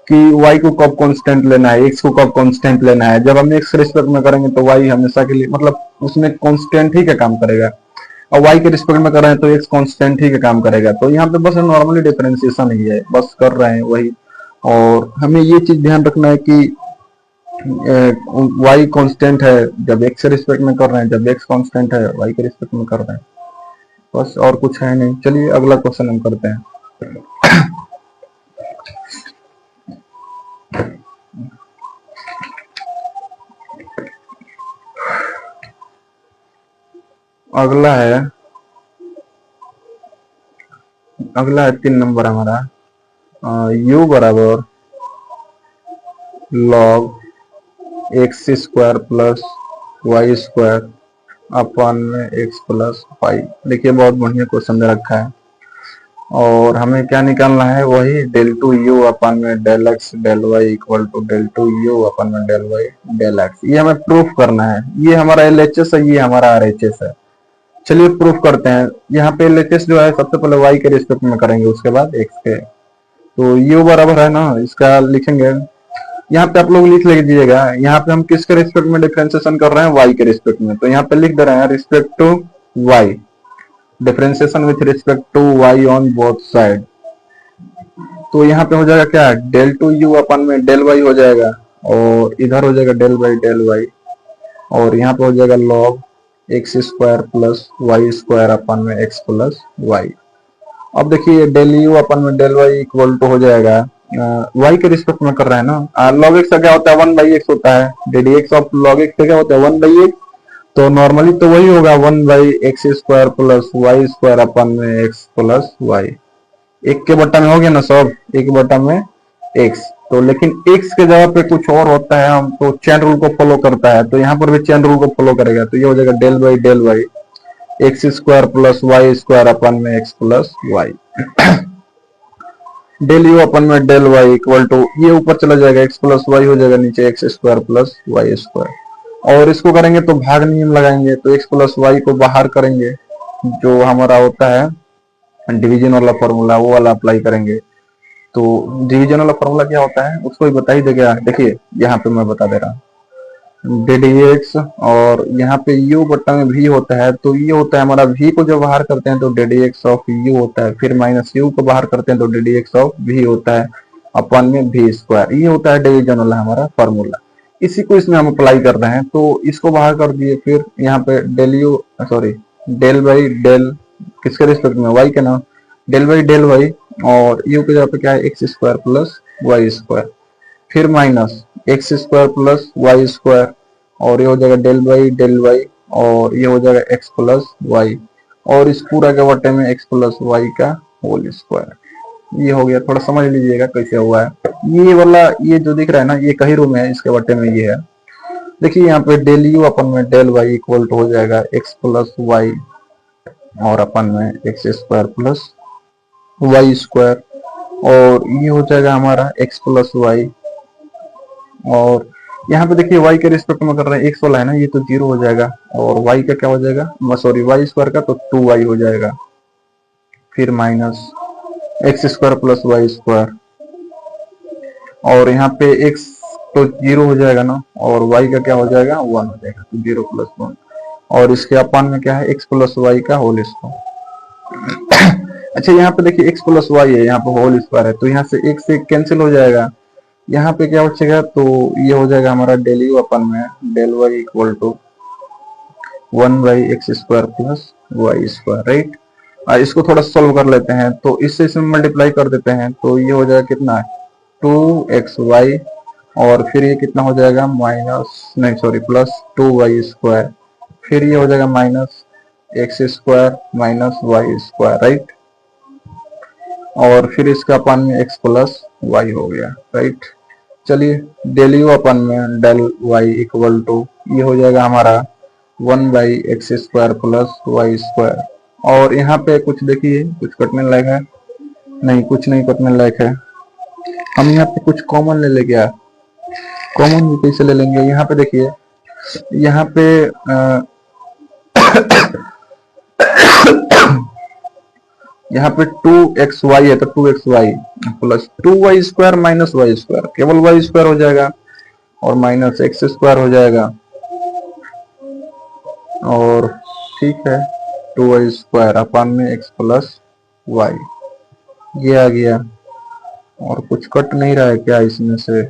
Speaker 1: कि y को कब कांस्टेंट लेना है, x को कब कांस्टेंट लेना है। जब हम x के रिस्पेक्ट में करेंगे तो y हमेशा के लिए मतलब उसमें कांस्टेंट ही का काम करेगा, और y के रिस्पेक्ट में कर रहे हैं तो x कांस्टेंट ही का काम करेगा। तो यहाँ पे बस नॉर्मली डिफरेंशिएशन ही है, बस कर रहे हैं वही। और हमें ये चीज ध्यान रखना है कि y कांस्टेंट है जब x के रिस्पेक्ट में कर रहे हैं, जब x कांस्टेंट है y के रिस्पेक्ट में कर रहे हैं, बस और कुछ है नहीं। चलिए अगला क्वेश्चन हम करते हैं। अगला है 3 नंबर हमारा, u बराबर log x square plus y square अपन में एक्स प्लस वाई। देखिए बहुत बढ़िया क्वेश्चन दे रखा है, और हमें क्या निकालना है, वही डेल टू यू अपन में del x del y equal to del two u अपन में डेल वाई डेल एक्स। ये हमें प्रूफ करना है। ये हमारा LHS है, ये हमारा RHS है। चलिए प्रूफ करते हैं। यहाँ पे LHS जो है सबसे पहले y के रिस्पेक्ट में करेंगे, उसके बाद x के। तो u बराबर है ना, इसका लिखेंगे, यहाँ पे आप लोग लिख लीजिएगा। यहाँ पे हम किसके रिस्पेक्ट में डिफरेंशिएशन कर रहे हैं, y के रिस्पेक्ट में। तो यहाँ पे लिख दे रहे हैं respect to y, differentiation with respect to y on both side. तो यहाँ पे हो जाएगा क्या, डेल टू यू अपन में डेल y हो जाएगा, और इधर हो जाएगा डेल y, और यहाँ पे हो जाएगा log x square plus y square अपन में एक्स प्लस वाई। अब देखिए डेल यू अपन में डेल वाई इक्वल टू हो जाएगा, y के रिस्पेक्ट में कर रहे हैं ना, log x का क्या होता है 1/x होता है, ddx ऑफ log x का क्या होता है 1/x। तो नॉर्मली तो वही होगा 1/x square plus y square अपन में x प्लस वाई। एक के बट्टा में हो गया ना सब, एक बट्टा में x। तो लेकिन x के जगह पे कुछ और होता है, हम तो चेन रूल को फॉलो करता है, तो यहाँ पर भी चेन रूल को फॉलो करेगा। तो ये हो जाएगा del y x square plus y square अपन में x plus y. Del u अपन में डेल वाई इक्वल टू, ये ऊपर चला जाएगा एक्स प्लस वाई हो जाएगा नीचे x square plus y square. और इसको करेंगे तो भाग नियम लगाएंगे, तो एक्स प्लस वाई को बाहर करेंगे, जो हमारा होता है डिवीजन वाला फॉर्मूला, वो वाला अप्लाई करेंगे। तो डिवीजन वाला फॉर्मूला क्या होता है उसको ही बता ही देगा। देखिए यहाँ पे मैं बता दे रहा हूँ, ddx और यहाँ पे u बट्टा में v होता है, तो ये होता है हमारा v को जब बाहर करते हैं तो ddx ऑफ u होता है, फिर माइनस u को बाहर करते हैं तो ddx ऑफ v होता है अपन में v स्क्वायर। ये होता है डिवीजन वाला हमारा फॉर्मूला, इसी को इसमें हम अप्लाई कर रहे हैं। तो इसको बाहर कर दिए, फिर यहाँ पे डेल बाई डेल किसके रिस्पेक्ट में, y के नाम, डेल बाई डेल y, और u के जगह पे क्या है x square plus y square, फिर minus x square plus y square, और ये हो जाएगा डेल वाई, और ये हो जाएगा एक्स प्लस वाई, और इस पूरा के बटे में एक्स प्लस वाई का होल स्क्वायर। ये हो गया, थोड़ा समझ लीजिएगा कैसे हुआ है। ये वाला ये जो दिख रहा है ना, ये कहीं रूम है, इसके बटे में ये है। देखिए यहाँ पे डेल यू अपन में डेल वाई इक्वल टू हो जाएगा एक्स प्लस वाई और अपन में x square plus y square, और ये हो जाएगा हमारा एक्स प्लस वाई। और यहाँ पे देखिए y के रिस्पेक्ट में कर रहे हैं, एक्स वाला है ना, ये तो 0 हो जाएगा, और y का क्या हो जाएगा, वाई स्क्वायर का तो 2y हो जाएगा, फिर minus x square plus y square, और यहाँ पे x तो 0 हो जाएगा ना, और y का क्या हो जाएगा 1 हो जाएगा, तो 0 प्लस 1, और इसके अपन में क्या है एक्स प्लस वाई का होल स्क्वायर। अच्छा यहाँ पे देखिए एक्स प्लस वाई है, यहाँ पे होल स्क्वायर है, तो यहाँ से एक से कैंसिल हो जाएगा। यहाँ पे क्या बचेगा, तो ये हो जाएगा हमारा डेल यू अपन में del y equal to 1/x square plus y square, right. इसको थोड़ा सॉल्व कर लेते हैं, तो इससे इसमें मल्टीप्लाई कर देते हैं, तो ये हो जाएगा कितना 2xy, और फिर ये कितना हो जाएगा प्लस 2y स्क्वायर, फिर ये हो जाएगा minus x square minus y square, right. और फिर इसका अपन में x प्लस वाई हो गया, राइट। चलिए डेल यू अपन में डेल y इक्वल टू, ये हो जाएगा हमारा 1/x square plus y square, और यहाँ पे कुछ देखिए कुछ कटने लायक है नहीं, कुछ नहीं कटने लायक है। हम यहाँ पे कुछ कॉमन ले लेंगे यार, कॉमन भी कैसे ले लेंगे। यहाँ पे देखिए, यहाँ पे यहाँ पे 2xy है तो 2xy plus 2y² minus y², केवल y² हो जाएगा और माइनस x² हो जाएगा और ठीक है 2y² अपन में x प्लस y, ये आ गया। और कुछ कट नहीं रहा है क्या इसमें से?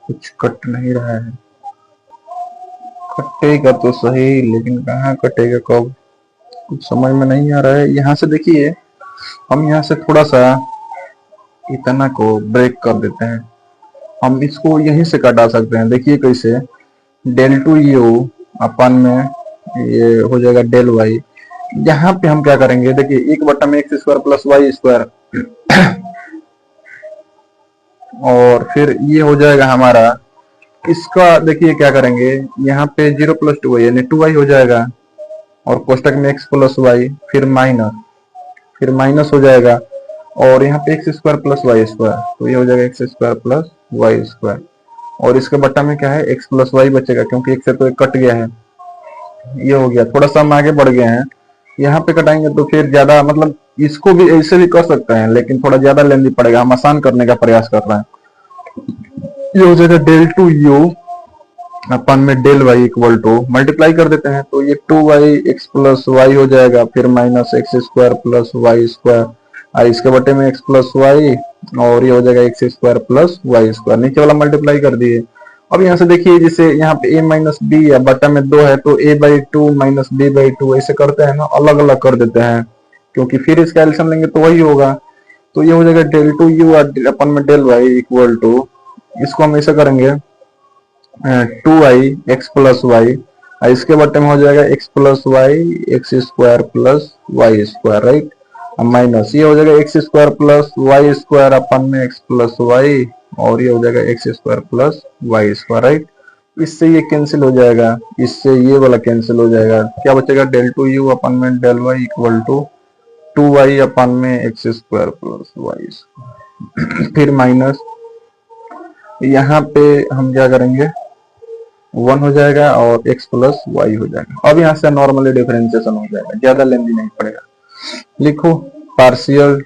Speaker 1: कुछ कट नहीं रहा है, कटेगा तो सही लेकिन कहाँ कटेगा कब, कुछ समझ में नहीं आ रहा है। यहाँ से देखिए हम यहाँ से थोड़ा सा इतना को ब्रेक कर देते हैं, हम इसको यहीं से कटा सकते हैं। देखिए कैसे, डेल टू यू अपन में ये हो जाएगा डेल वाई। यहाँ पे हम क्या करेंगे, देखिए 1/x² प्लस y², और फिर ये हो जाएगा हमारा, इसका देखिए क्या करेंगे, यहाँ पे 0 + 2y यानी 2y हो जाएगा और कोष्टक में x प्लस वाई, फिर माइनस हो जाएगा और यहाँ पे x² प्लस y², तो ये हो जाएगा x² प्लस y²। और इसके बट्टा में क्या है, x प्लस y बचेगा क्योंकि x से तो एक कट गया है, ये हो गया। थोड़ा सा हम आगे बढ़ गए हैं, यहाँ पे कटाएंगे तो फिर ज्यादा, मतलब इसको भी ऐसे भी कर सकते हैं लेकिन थोड़ा ज्यादा लेंदी पड़ेगा, हम आसान करने का प्रयास कर रहे हैं। ये हो जाएगा डेल टू यू अपन में del y equal to, multiply कर देते हैं तो ये 2y(x + y) हो जाएगा, फिर माइनस x² प्लस y², इसके बटे में x प्लस y, और ये हो जाएगा x² प्लस y², नीचे वाला मल्टीप्लाई कर दिए। अब यहाँ से देखिए, जैसे यहाँ पे a माइनस बी या बटा में 2 है तो a/2 माइनस b/2 ऐसे करते हैं ना, अलग अलग कर देते हैं क्योंकि फिर इसका एल्सियम लेंगे तो वही होगा। तो ये हो जाएगा डेल टू यू अपन में डेल वाई इक्वल टू, इसको हम ऐसा करेंगे 2i(x + y), इसके बटे में हो जाएगा x plus y x² plus y², right. Minus ये हो जाएगा x² प्लस y² अपन में x प्लस y, और ये हो जाएगा x² प्लस y², राइट। इससे ये कैंसिल हो जाएगा, इससे ये वाला कैंसिल हो जाएगा, क्या बचेगा, डेल टू यू अपन में del y equal to 2y अपन में x² प्लस y², फिर माइनस यहाँ पे हम क्या करेंगे 1 हो जाएगा और x प्लस वाई हो जाएगा। अब यहाँ से नॉर्मली डिफरेंशिएशन हो जाएगा, ज्यादा लेंदी नहीं पड़ेगा। लिखो पार्शियल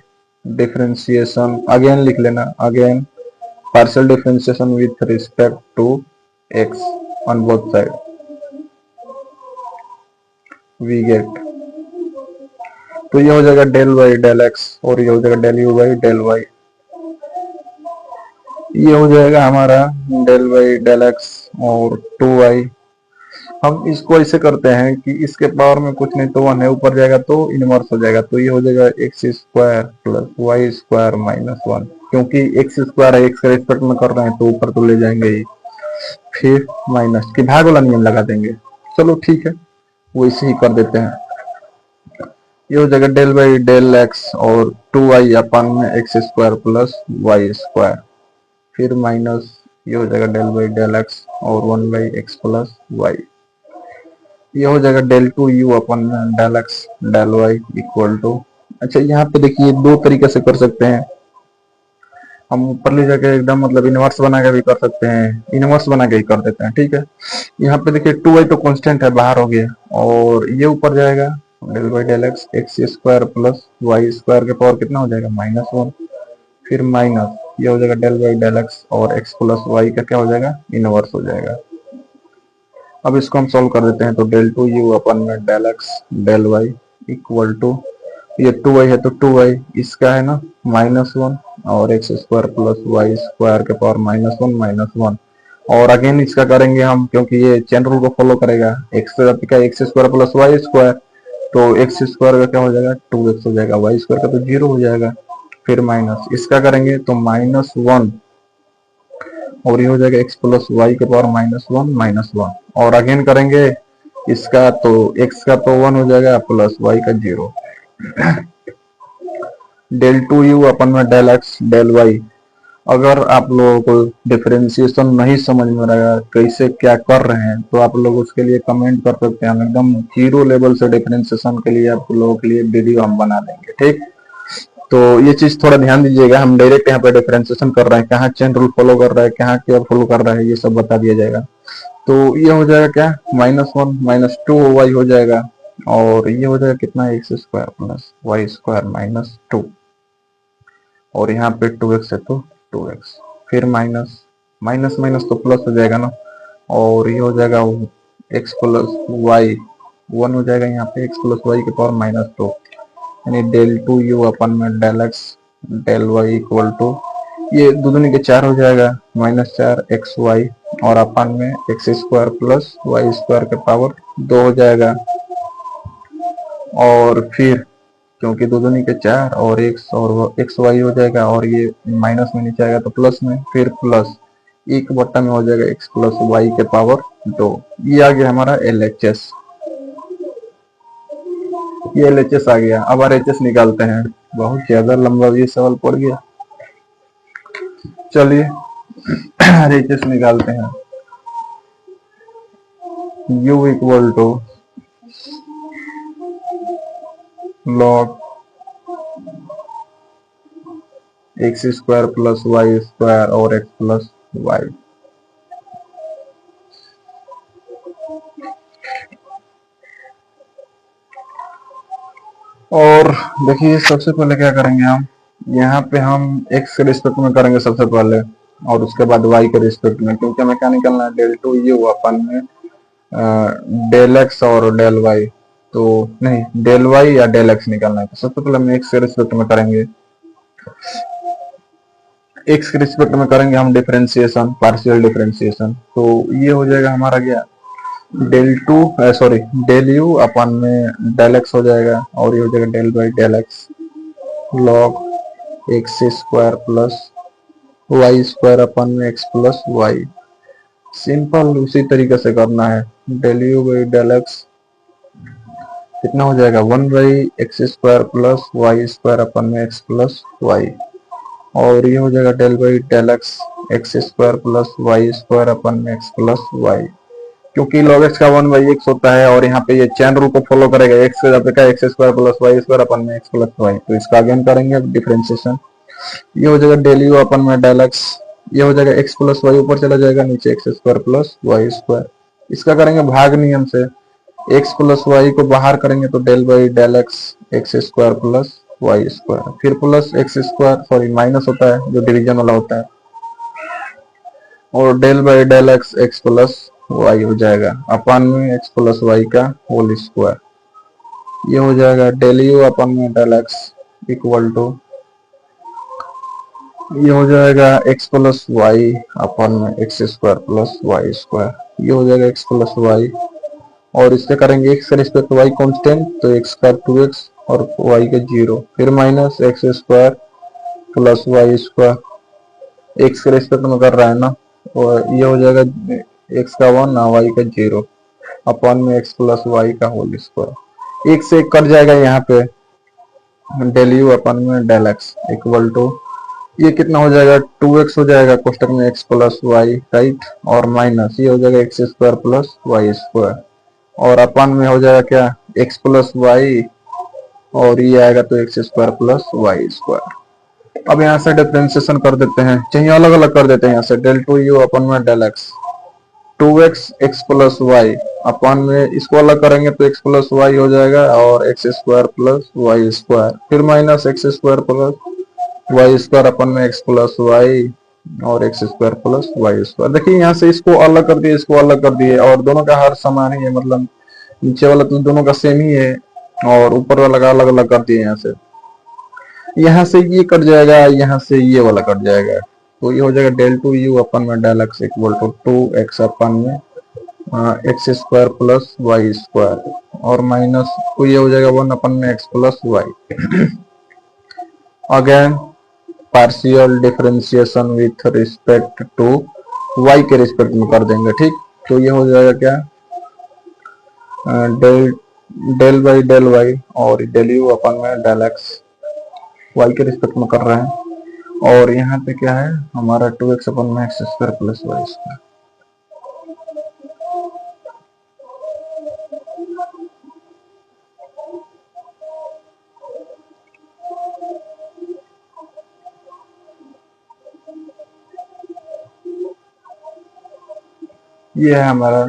Speaker 1: डिफरेंशिएशन, अगेन लिख लेना, again partial differentiation with respect to x on both side, we get, तो ये हो जाएगा डेल वाई डेल x और ये हो जाएगा del u by del y, ये हो जाएगा हमारा डेल वाई डेल x और 2y। हम इसको ऐसे करते हैं कि इसके पावर में कुछ नहीं तो 1 है, ऊपर जाएगा तो इनवर्स हो जाएगा, तो ये हो जाएगा x² प्लस y² माइनस 1, क्योंकि x² है, x के रिस्पेक्ट में कर रहे हैं तो ऊपर तो ले जाएंगे ही, फिर माइनस की भाग वाला नियम लगा देंगे। चलो ठीक है, वैसे ही कर देते हैं। ये हो जाएगा डेल बाई डेल x और 2y अपन में x² प्लस y², फिर माइनस ये हो जाएगा डेल बाई डेल x और 1/x प्लस y, ये हो जाएगा डेल टू यू अपन में del x del y equal to, अच्छा यहाँ पे देखिए दो तरीके से कर सकते हैं, हम ऊपर ले जाके एकदम मतलब इनवर्स बना के भी कर सकते हैं, इनवर्स बना के ही कर देते हैं, ठीक है। यहाँ पे देखिए 2y तो कांस्टेंट है, बाहर हो गया, और ये ऊपर जाएगा del by del x x² plus y² के पावर कितना हो जाएगा -1, फिर माइनस ये हो जाएगा डेल बाई डेल x और x प्लस वाई का क्या हो जाएगा, इनवर्स हो जाएगा। अब इसको हम सॉल्व कर देते हैं तो डेल टू यू अपन में del x del y equal to, ये 2y है तो 2y इसका है ना -1 और x² प्लस y² के पावर -1 और अगेन इसका करेंगे हम क्योंकि ये चेन रूल को फॉलो करेगा, x² प्लस y², तो x² का क्या हो जाएगा 2x हो जाएगा, y² का तो 0 हो जाएगा, फिर माइनस इसका करेंगे तो -1 और ये हो जाएगा x प्लस वाई के पावर -1 और अगेन करेंगे इसका तो x का तो 1 हो जाएगा प्लस y का 0, डेल टू यू अपन में डेल x डेल y। अगर आप लोगों को डिफरेंशिएशन नहीं समझ में आएगा कैसे क्या कर रहे हैं तो आप लोग उसके लिए कमेंट कर सकते हैं, हम एकदम 0 लेवल से डिफरेंशिएशन के लिए आप लोगों के लिए वीडियो हम बना देंगे, ठीक। तो ये चीज थोड़ा ध्यान दीजिएगा, हम डायरेक्ट यहाँ पे डिफरेंशिएशन कर रहे हैं, कहाँ चेन रूल फॉलो कर रहा है, कहाँ केयर फॉलो कर रहा है, ये सब बता दिया जाएगा। तो ये हो जाएगा क्या -1 -2y हो जाएगा, और ये हो जाएगा कितना, x square plus y square minus 2, और यहाँ पे 2x है तो 2x, फिर माइनस माइनस माइनस तो प्लस हो जाएगा ना, और ये हो जाएगा x प्लस वाई 1 हो जाएगा, यहाँ पे x प्लस वाई के पावर माइनस 2, यानी डेल 2u अपन में del x del y equal to, ये दूनी के 4 हो जाएगा, माइनस 4 xy, और अपन में x square plus y square के पावर 2 हो जाएगा, और फिर क्योंकि दो दूनी के 4 और एक्स वाई हो जाएगा, और ये माइनस में नीचे आएगा तो प्लस में, फिर प्लस एक बट्टा में हो जाएगा एक्स प्लस वाई के पावर 2। ये आ गया हमारा एल एच एस, ये एल एच एस आ गया। अब आर एच एस निकालते हैं, बहुत ज्यादा लंबा ये सवाल पड़ गया, चलिए आर एच एस निकालते हैं। u equal to log x square plus y square और एक्स प्लस वाई। और देखिए सबसे पहले क्या करेंगे हम, यहाँ पे हम x के रिस्पेक्ट में करेंगे सबसे पहले, और उसके बाद y के रिस्पेक्ट में, क्योंकि हमें क्या निकलना है, डेल टू ये हुआ अपन में डेल एक्स और डेल वाई, तो नहीं डेल वाई या डेल एक्स निकलना है, तो सबसे पहले हम एक्स के रिस्पेक्ट में करेंगे, एक्स के रिस्पेक्ट में करेंगे हम डिफरेंशिएशन, पार्शियल डिफरेंशिएशन, तो ये हो जाएगा हमारा क्या, del two sorry del u अपन में डेल एक्स हो जाएगा, और ये हो जाएगा del by del x log x square plus y square अपन में एक्स प्लस वाई। सिंपल उसी तरीके से करना है, del u by del x कितना हो जाएगा, 1 by x square plus y square अपन में एक्स प्लस वाई, और ये हो जाएगा del by del x x square plus y square अपन में एक्स प्लस वाई, क्योंकि log x का 1/x होता है, और यहाँ पे ये चैन रूल को फॉलो करेगा, x के जगह x square plus y square अपन में एक्स प्लस वाई, तो इसका अगेन करेंगे डिफरेंशिएशन, ये हो जाएगा डेल यू अपन में डेल एक्स, ये हो जाएगा एक्स प्लस वाई ऊपर चला जाएगा, नीचे x square plus y square, इसका करेंगे भाग नियम से, एक्स प्लस वाई को बाहर करेंगे तो del by del x x square plus y square, फिर plus x square sorry minus होता है जो डिवीजन वाला होता है, और del by del x x plus y हो जाएगा अपन में एक्स प्लस वाई का होल स्क्वायर, ये हो जाएगा डेल यू अपन में डेल एक्स इक्वल टू, ये हो जाएगा एक्स प्लस वाई अपन में x square plus y square, ये हो जाएगा एक्स प्लस वाई, और इससे करेंगे एक्स के रिस्पेक्ट वाई कांस्टेंट, तो एक्स का 2x और वाई का 0, फिर minus x square plus y square, x के रिस्पेक्ट में कर रहा है ना, और ये हो जाएगा एक्स का 1 वाई का 0 अपन में एक्स प्लस वाई का होल स्क्वायर, एक से एक कट जाएगा, यहाँ पे डेल यू अपन में डेल एक्स इक्वल टू, ये कितना हो जाएगा 2x हो जाएगा कोष्टक में एक्स प्लस वाई राइट, और माइनस ये हो जाएगा x square plus y square, और अपन में हो जाएगा क्या एक्स प्लस वाई, और ये आएगा तो x square plus y square. अब यहाँ से डिफरेंशिएशन कर देते हैं, चाहिए अलग अलग कर देते हैं, यहाँ से डेल टू यू अपन में del x 2x x plus y अपन में इसको अलग करेंगे तो एक्स प्लस वाई हो जाएगा, और x square plus y square, फिर minus x square plus y square अपन में एक्स प्लस वाई और x square plus y square. देखिए यहाँ से इसको अलग कर दिए, इसको अलग कर दिए, और दोनों का हर समान ही है, मतलब नीचे वाला तो दोनों का सेम ही है, और ऊपर वाला का अलग अलग कर दिए। यहाँ से ये कट जाएगा, यहाँ से ये वाला कट जाएगा, तो ये हो जाएगा डेल टू यू अपन में del x equal to 2x अपन में x square plus y square, और माइनस तो ये हो जाएगा 1 अपन में x plus y. Again partial differentiation with respect to y के रिस्पेक्ट में कर देंगे, ठीक। तो ये हो जाएगा क्या del del by del y, और डेल यू अपन में डेल एक्स y के रिस्पेक्ट में कर रहे हैं, और यहाँ पे क्या है हमारा 2x अपन में x square plus y square. ये है हमारा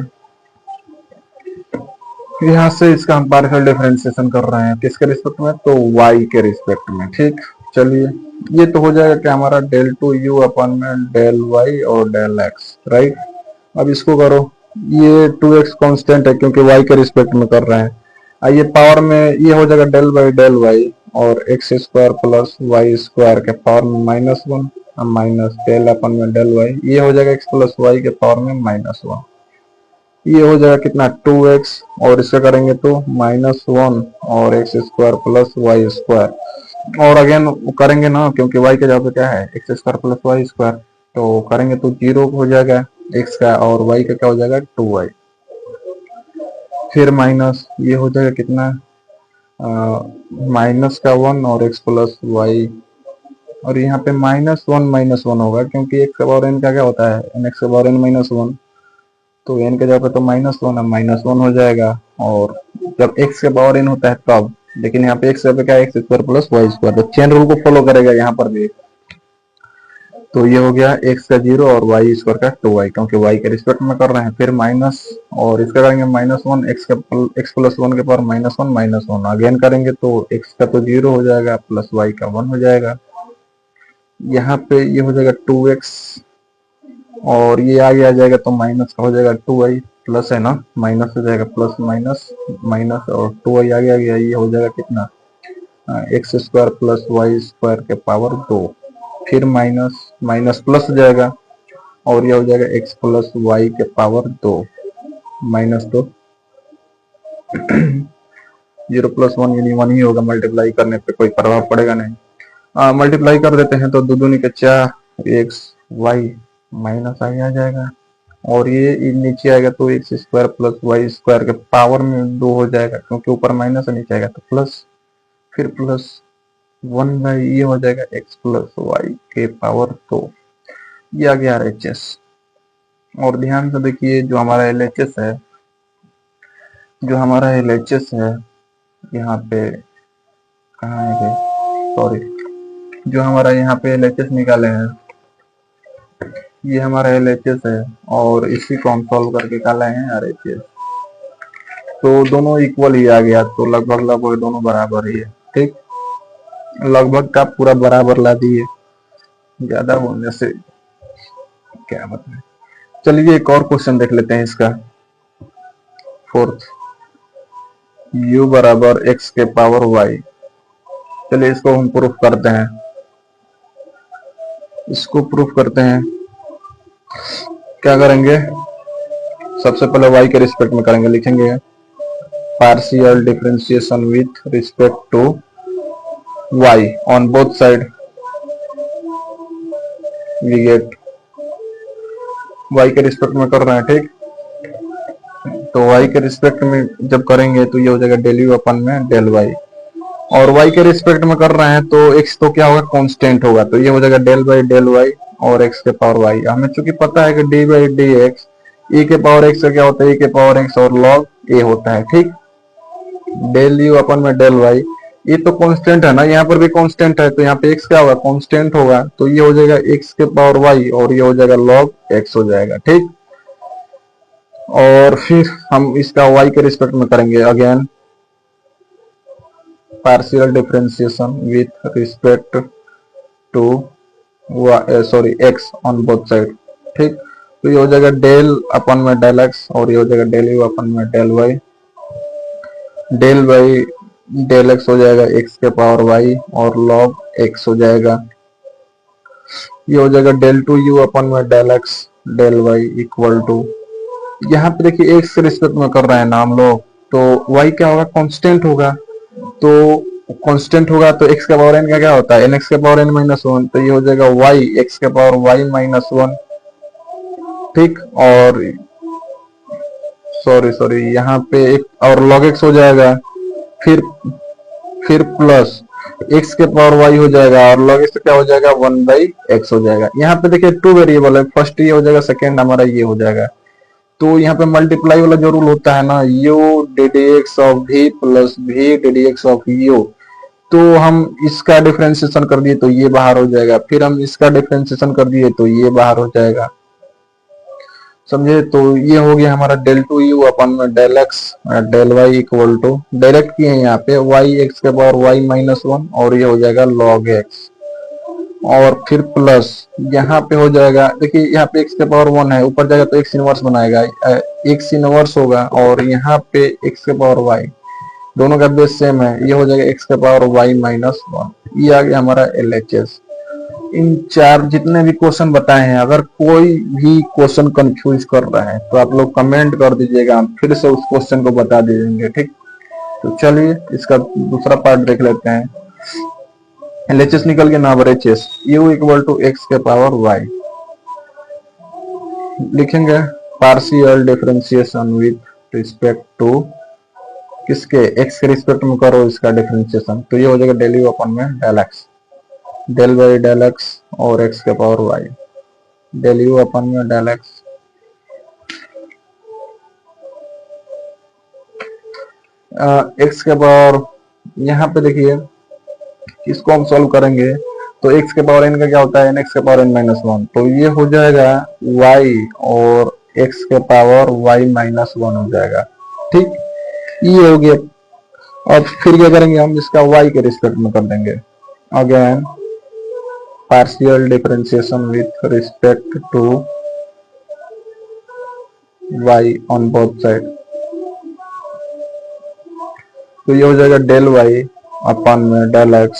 Speaker 1: यहाँ से इसका हम पार्शियल डिफरेंशिएशन कर रहे हैं किसके रिस्पेक्ट में, तो y के रिस्पेक्ट में। ठीक, चलिए ये तो हो जाएगा क्या हमारा डेल टू यू अपन में डेल वाई और डेल एक्स, राइट। अब इसको करो, ये 2x कांस्टेंट है क्योंकि y के रिस्पेक्ट में कर रहे हैं। आइए पावर में ये हो जाएगा डेल बाई डेल वाई और x square plus y square के पावर में -1 माइनस डेल अपन में डेल वाई, ये हो जाएगा x प्लस वाई के पावर में -1। ये हो जाएगा कितना 2x और इसका करेंगे तो -1 और x square plus y square और अगेन करेंगे ना क्योंकि y के जगह पे क्या है x square plus y square, तो करेंगे तो 0 हो जाएगा x का और y का क्या हो जाएगा 2y, फिर माइनस ये हो जाएगा कितना माइनस का 1 और x प्लस वाई और यहाँ पे -1 होगा क्योंकि x का पावर n का क्या होता है n x का पावर n -1, तो n के जगह पे तो -1 है -1 हो जाएगा और जब x के पावर n होता है तब, लेकिन यहाँ पे x पे क्या है x square plus y square, तो चेन रूल को फॉलो करेगा यहाँ पर भी। तो ये हो गया x का 0 और y स्क्वायर का 2y क्योंकि y के रिस्पेक्ट में कर रहे हैं, फिर माइनस और इसका करेंगे -1 x प्लस 1 के पावर -1 अगेन करेंगे तो x का तो 0 हो जाएगा प्लस y का 1 हो जाएगा। यहाँ पे ये हो जाएगा 2x और ये आगे आ जाएगा तो माइनस का हो जाएगा 2y प्लस है ना, माइनस हो जाएगा प्लस माइनस माइनस और 2y आगे आ गया, ये हो जाएगा कितना x square plus y square के पावर 2, फिर माइनस माइनस प्लस हो जाएगा और ये हो जाएगा एक्स प्लस वाई के पावर 2 -2 0 प्लस 1 यानी 1 ही होगा, मल्टीप्लाई करने पे कोई प्रभाव पड़ेगा नहीं। मल्टीप्लाई कर देते हैं तो 2 दूनी के 4 एक्स वाई माइनस आगे आ जाएगा और ये नीचे आएगा तो x square plus y square के पावर में 2 हो जाएगा क्योंकि ऊपर माइनस है नीचे आएगा तो प्लस, फिर प्लस 1 बाई ये हो जाएगा एक्स प्लस वाई के पावर 2, ये आ गया RHS। और ध्यान से देखिए जो हमारा LHS है, जो हमारा LHS है यहाँ पे कहाँ है, सॉरी जो हमारा यहाँ पे LHS निकाले हैं, ये हमारा LHS है और इसी को हम सॉल्व करके निकाले हैं RHS, तो दोनों इक्वल ही आ गया, तो लगभग दोनों बराबर ही है। ठीक, लगभग का पूरा बराबर ला दिए, ज्यादा बोलने से क्या बताएं। चलिए एक और क्वेश्चन देख लेते हैं इसका, 4th u बराबर x के पावर y। चलिए इसको हम प्रूफ करते हैं, इसको प्रूफ करते हैं। क्या करेंगे, सबसे पहले y के रिस्पेक्ट में करेंगे, लिखेंगे partial differentiation with respect to y on both side, we get y के रिस्पेक्ट में कर रहे हैं। ठीक, तो y के रिस्पेक्ट में जब करेंगे तो ये हो जाएगा डेल यू अपन में डेल y और y के रिस्पेक्ट में कर रहे हैं तो x तो क्या होगा कांस्टेंट होगा, तो ये हो जाएगा डेल बाई डेल y और x के पावर y। हमें चूंकि पता है कि d by d x e के पावर x का क्या होता है e के पावर x और log a होता है। ठीक, डेल यू अपन में डेल y, ये तो कांस्टेंट है ना, यहाँ पर भी कांस्टेंट है तो यहाँ पे x क्या होगा कांस्टेंट होगा, तो ये हो जाएगा x के पावर y और ये हो जाएगा log x हो जाएगा। ठीक, और फिर हम इसका y के रिस्पेक्ट में करेंगे again partial differentiation with respect to x on both side. ठीक, तो ये हो जाएगा डेल अपन में डेल x और ये हो जाएगा डेल यू अपन में del y, del by del x हो जाएगा x के पावर y और log x हो जाएगा, ये हो जाएगा डेल टू यू अपन में del x del y equal to, यहाँ पे देखिए x के रिस्पेक्ट में कर रहे हैं ना हम लोग, तो y क्या होगा कांस्टेंट होगा, तो कांस्टेंट होगा तो x का पावर n का क्या होता है nx के पावर n -1, तो ये हो जाएगा y x के पावर y -1। ठीक, और सॉरी यहाँ पे एक और log x हो जाएगा, फिर प्लस x के पावर y हो जाएगा और log x क्या हो जाएगा 1/x हो जाएगा। यहाँ पे देखिए 2 वेरिएबल है, फर्स्ट ये हो जाएगा सेकेंड हमारा ये हो जाएगा, तो यहाँ पे मल्टीप्लाई वाला जो रूल होता है ना u ddx of v plus v ddx of u, तो हम इसका डिफरेंशिएशन कर दिए तो ये बाहर हो जाएगा, फिर हम इसका डिफरेंशिएशन कर दिए तो ये बाहर हो जाएगा, समझे। तो ये हो गया हमारा डेल टू यू अपन में del x del y equal to, direct किए हैं यहाँ पे वाई एक्स के पावर वाई माइनस वन, और ये हो जाएगा लॉग एक्स, और फिर प्लस यहाँ पे हो जाएगा, देखिए यहाँ पे x के पावर वन है, ऊपर जाएगा तो x इनवर्स बनाएगा, x इनवर्स होगा, और यहाँ पे x के पावर y, दोनों का बेस सेम है, ये हो जाएगा x के पावर y माइनस वन। ये आ गया हमारा LHS। इन चार जितने भी क्वेश्चन बताए हैं, अगर कोई भी क्वेश्चन कंफ्यूज कर रहा है तो आप लोग कमेंट कर दीजिएगा, हम फिर से उस क्वेश्चन को बता दीजिएंगे, ठीक। तो चलिए इसका दूसरा पार्ट देख लेते हैं। LHS निकल के ना RHS, u equal to x के पावर y, लिखेंगे partial differentiation with respect to किसके, x के रिस्पेक्ट में करो इसका डिफरेंशिएशन, तो ये हो जाएगा डेल यू अपन में del x, del y del x और x के पावर y, डेल यू अपन में डेल एक्स, x के पावर, यहाँ पे देखिए इसको हम सॉल्व करेंगे तो x के पावर n का क्या होता है, n x के पावर n माइनस वन, तो ये हो जाएगा y और x के पावर y माइनस वन हो जाएगा, ठीक। ये हो गया। अब फिर क्या करेंगे हम, इसका y के रिस्पेक्ट में कर देंगे, again partial differentiation with respect to y on both side, तो ये हो जाएगा डेल y अपन में डेल x,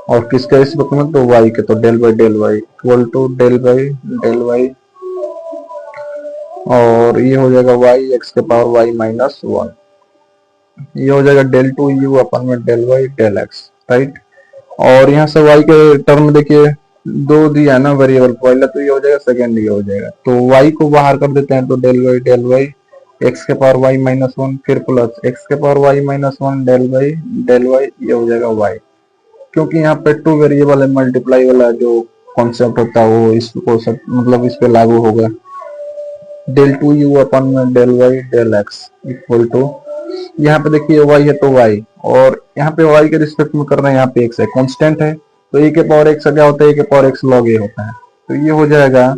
Speaker 1: और किसके रिस्पेक्ट में, तो y के, तो del y equal to del y, और ये हो जाएगा y x के पावर y माइनस वन, ये हो जाएगा डेल टू यू अपन में del y del x, right. और यहाँ से y के टर्म देखिए दो दिया है ना वेरिएबल, पहला तो ये हो जाएगा, सेकेंड ये हो जाएगा, तो y को बाहर कर देते हैं, तो डेल y x के पावर y माइनस वन, फिर प्लस x के power y minus one del y, ये हो जाएगा y, क्योंकि यहाँ पे टू वेरिएबल है, मल्टीप्लाई वाला जो कॉन्सेप्ट होता है वो इसको सब मतलब इस पे लागू होगा, डेल टू यू अपन में del y del x equal to, यहाँ पे देखिए y है तो y, और यहाँ पे y के रिस्पेक्ट में कर रहे हैं, यहाँ पे x है, कांस्टेंट है, तो a के पावर x क्या होता है, a के पावर x लॉग a होता है, तो ये हो जाएगा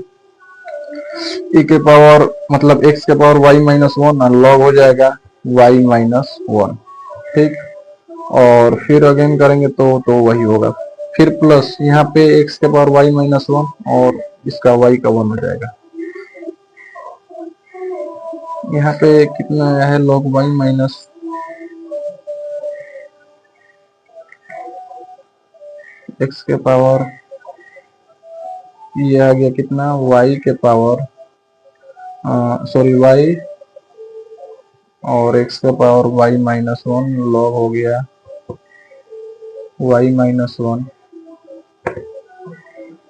Speaker 1: a के पावर मतलब x के power y minus one, log हो जाएगा y माइनस वन, ठीक। और फिर अगेन करेंगे तो वही होगा, फिर प्लस यहाँ पे x के पावर y माइनस वन, और इसका y का वन हो जाएगा, यहाँ पे कितना आया है, log y माइनस x के पावर, ये आ गया कितना, y के पावर सॉरी y और x के power y minus one, log हो गया y minus one,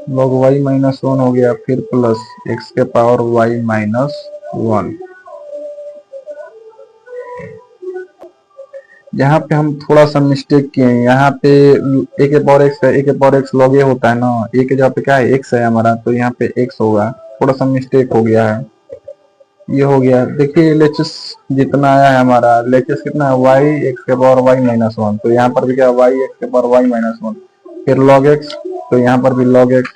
Speaker 1: log y minus one हो गया, फिर प्लस x के पावर y माइनस वन। यहाँ पे हम थोड़ा सा मिस्टेक किए हैं, यहाँ पे a के पावर x है, a के पावर x लॉग a होता है ना, a के जगह पे क्या है x है हमारा, तो यहाँ पे x होगा, थोड़ा सा मिस्टेक हो गया है, ये हो गया। देखिए LHS जितना आया है हमारा, LHS कितना है, y x के पावर y माइनस वन, तो यहाँ पर भी क्या y x के पावर y माइनस वन, फिर log x, तो यहाँ पर भी log x,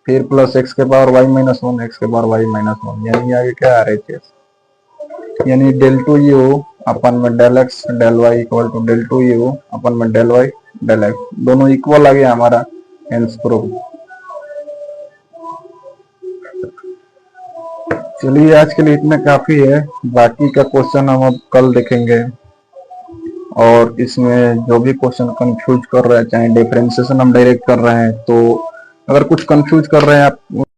Speaker 1: फिर प्लस x के power y minus one, x के पावर y माइनस वन, यानी आगे क्या RHS, यानी डेल टू यू अपन में del x del y equal to del two u अपन में डेल वाई डेल एक्स, दोनों इक्वल आ गया हमारा, हेंस प्रूव। चलिए आज के लिए इतना काफी है, बाकी का क्वेश्चन हम अब कल देखेंगे, और इसमें जो भी क्वेश्चन कंफ्यूज कर रहे हैं, चाहे डिफरेंशिएशन हम डायरेक्ट कर रहे हैं, तो अगर कुछ कंफ्यूज कर रहे हैं आप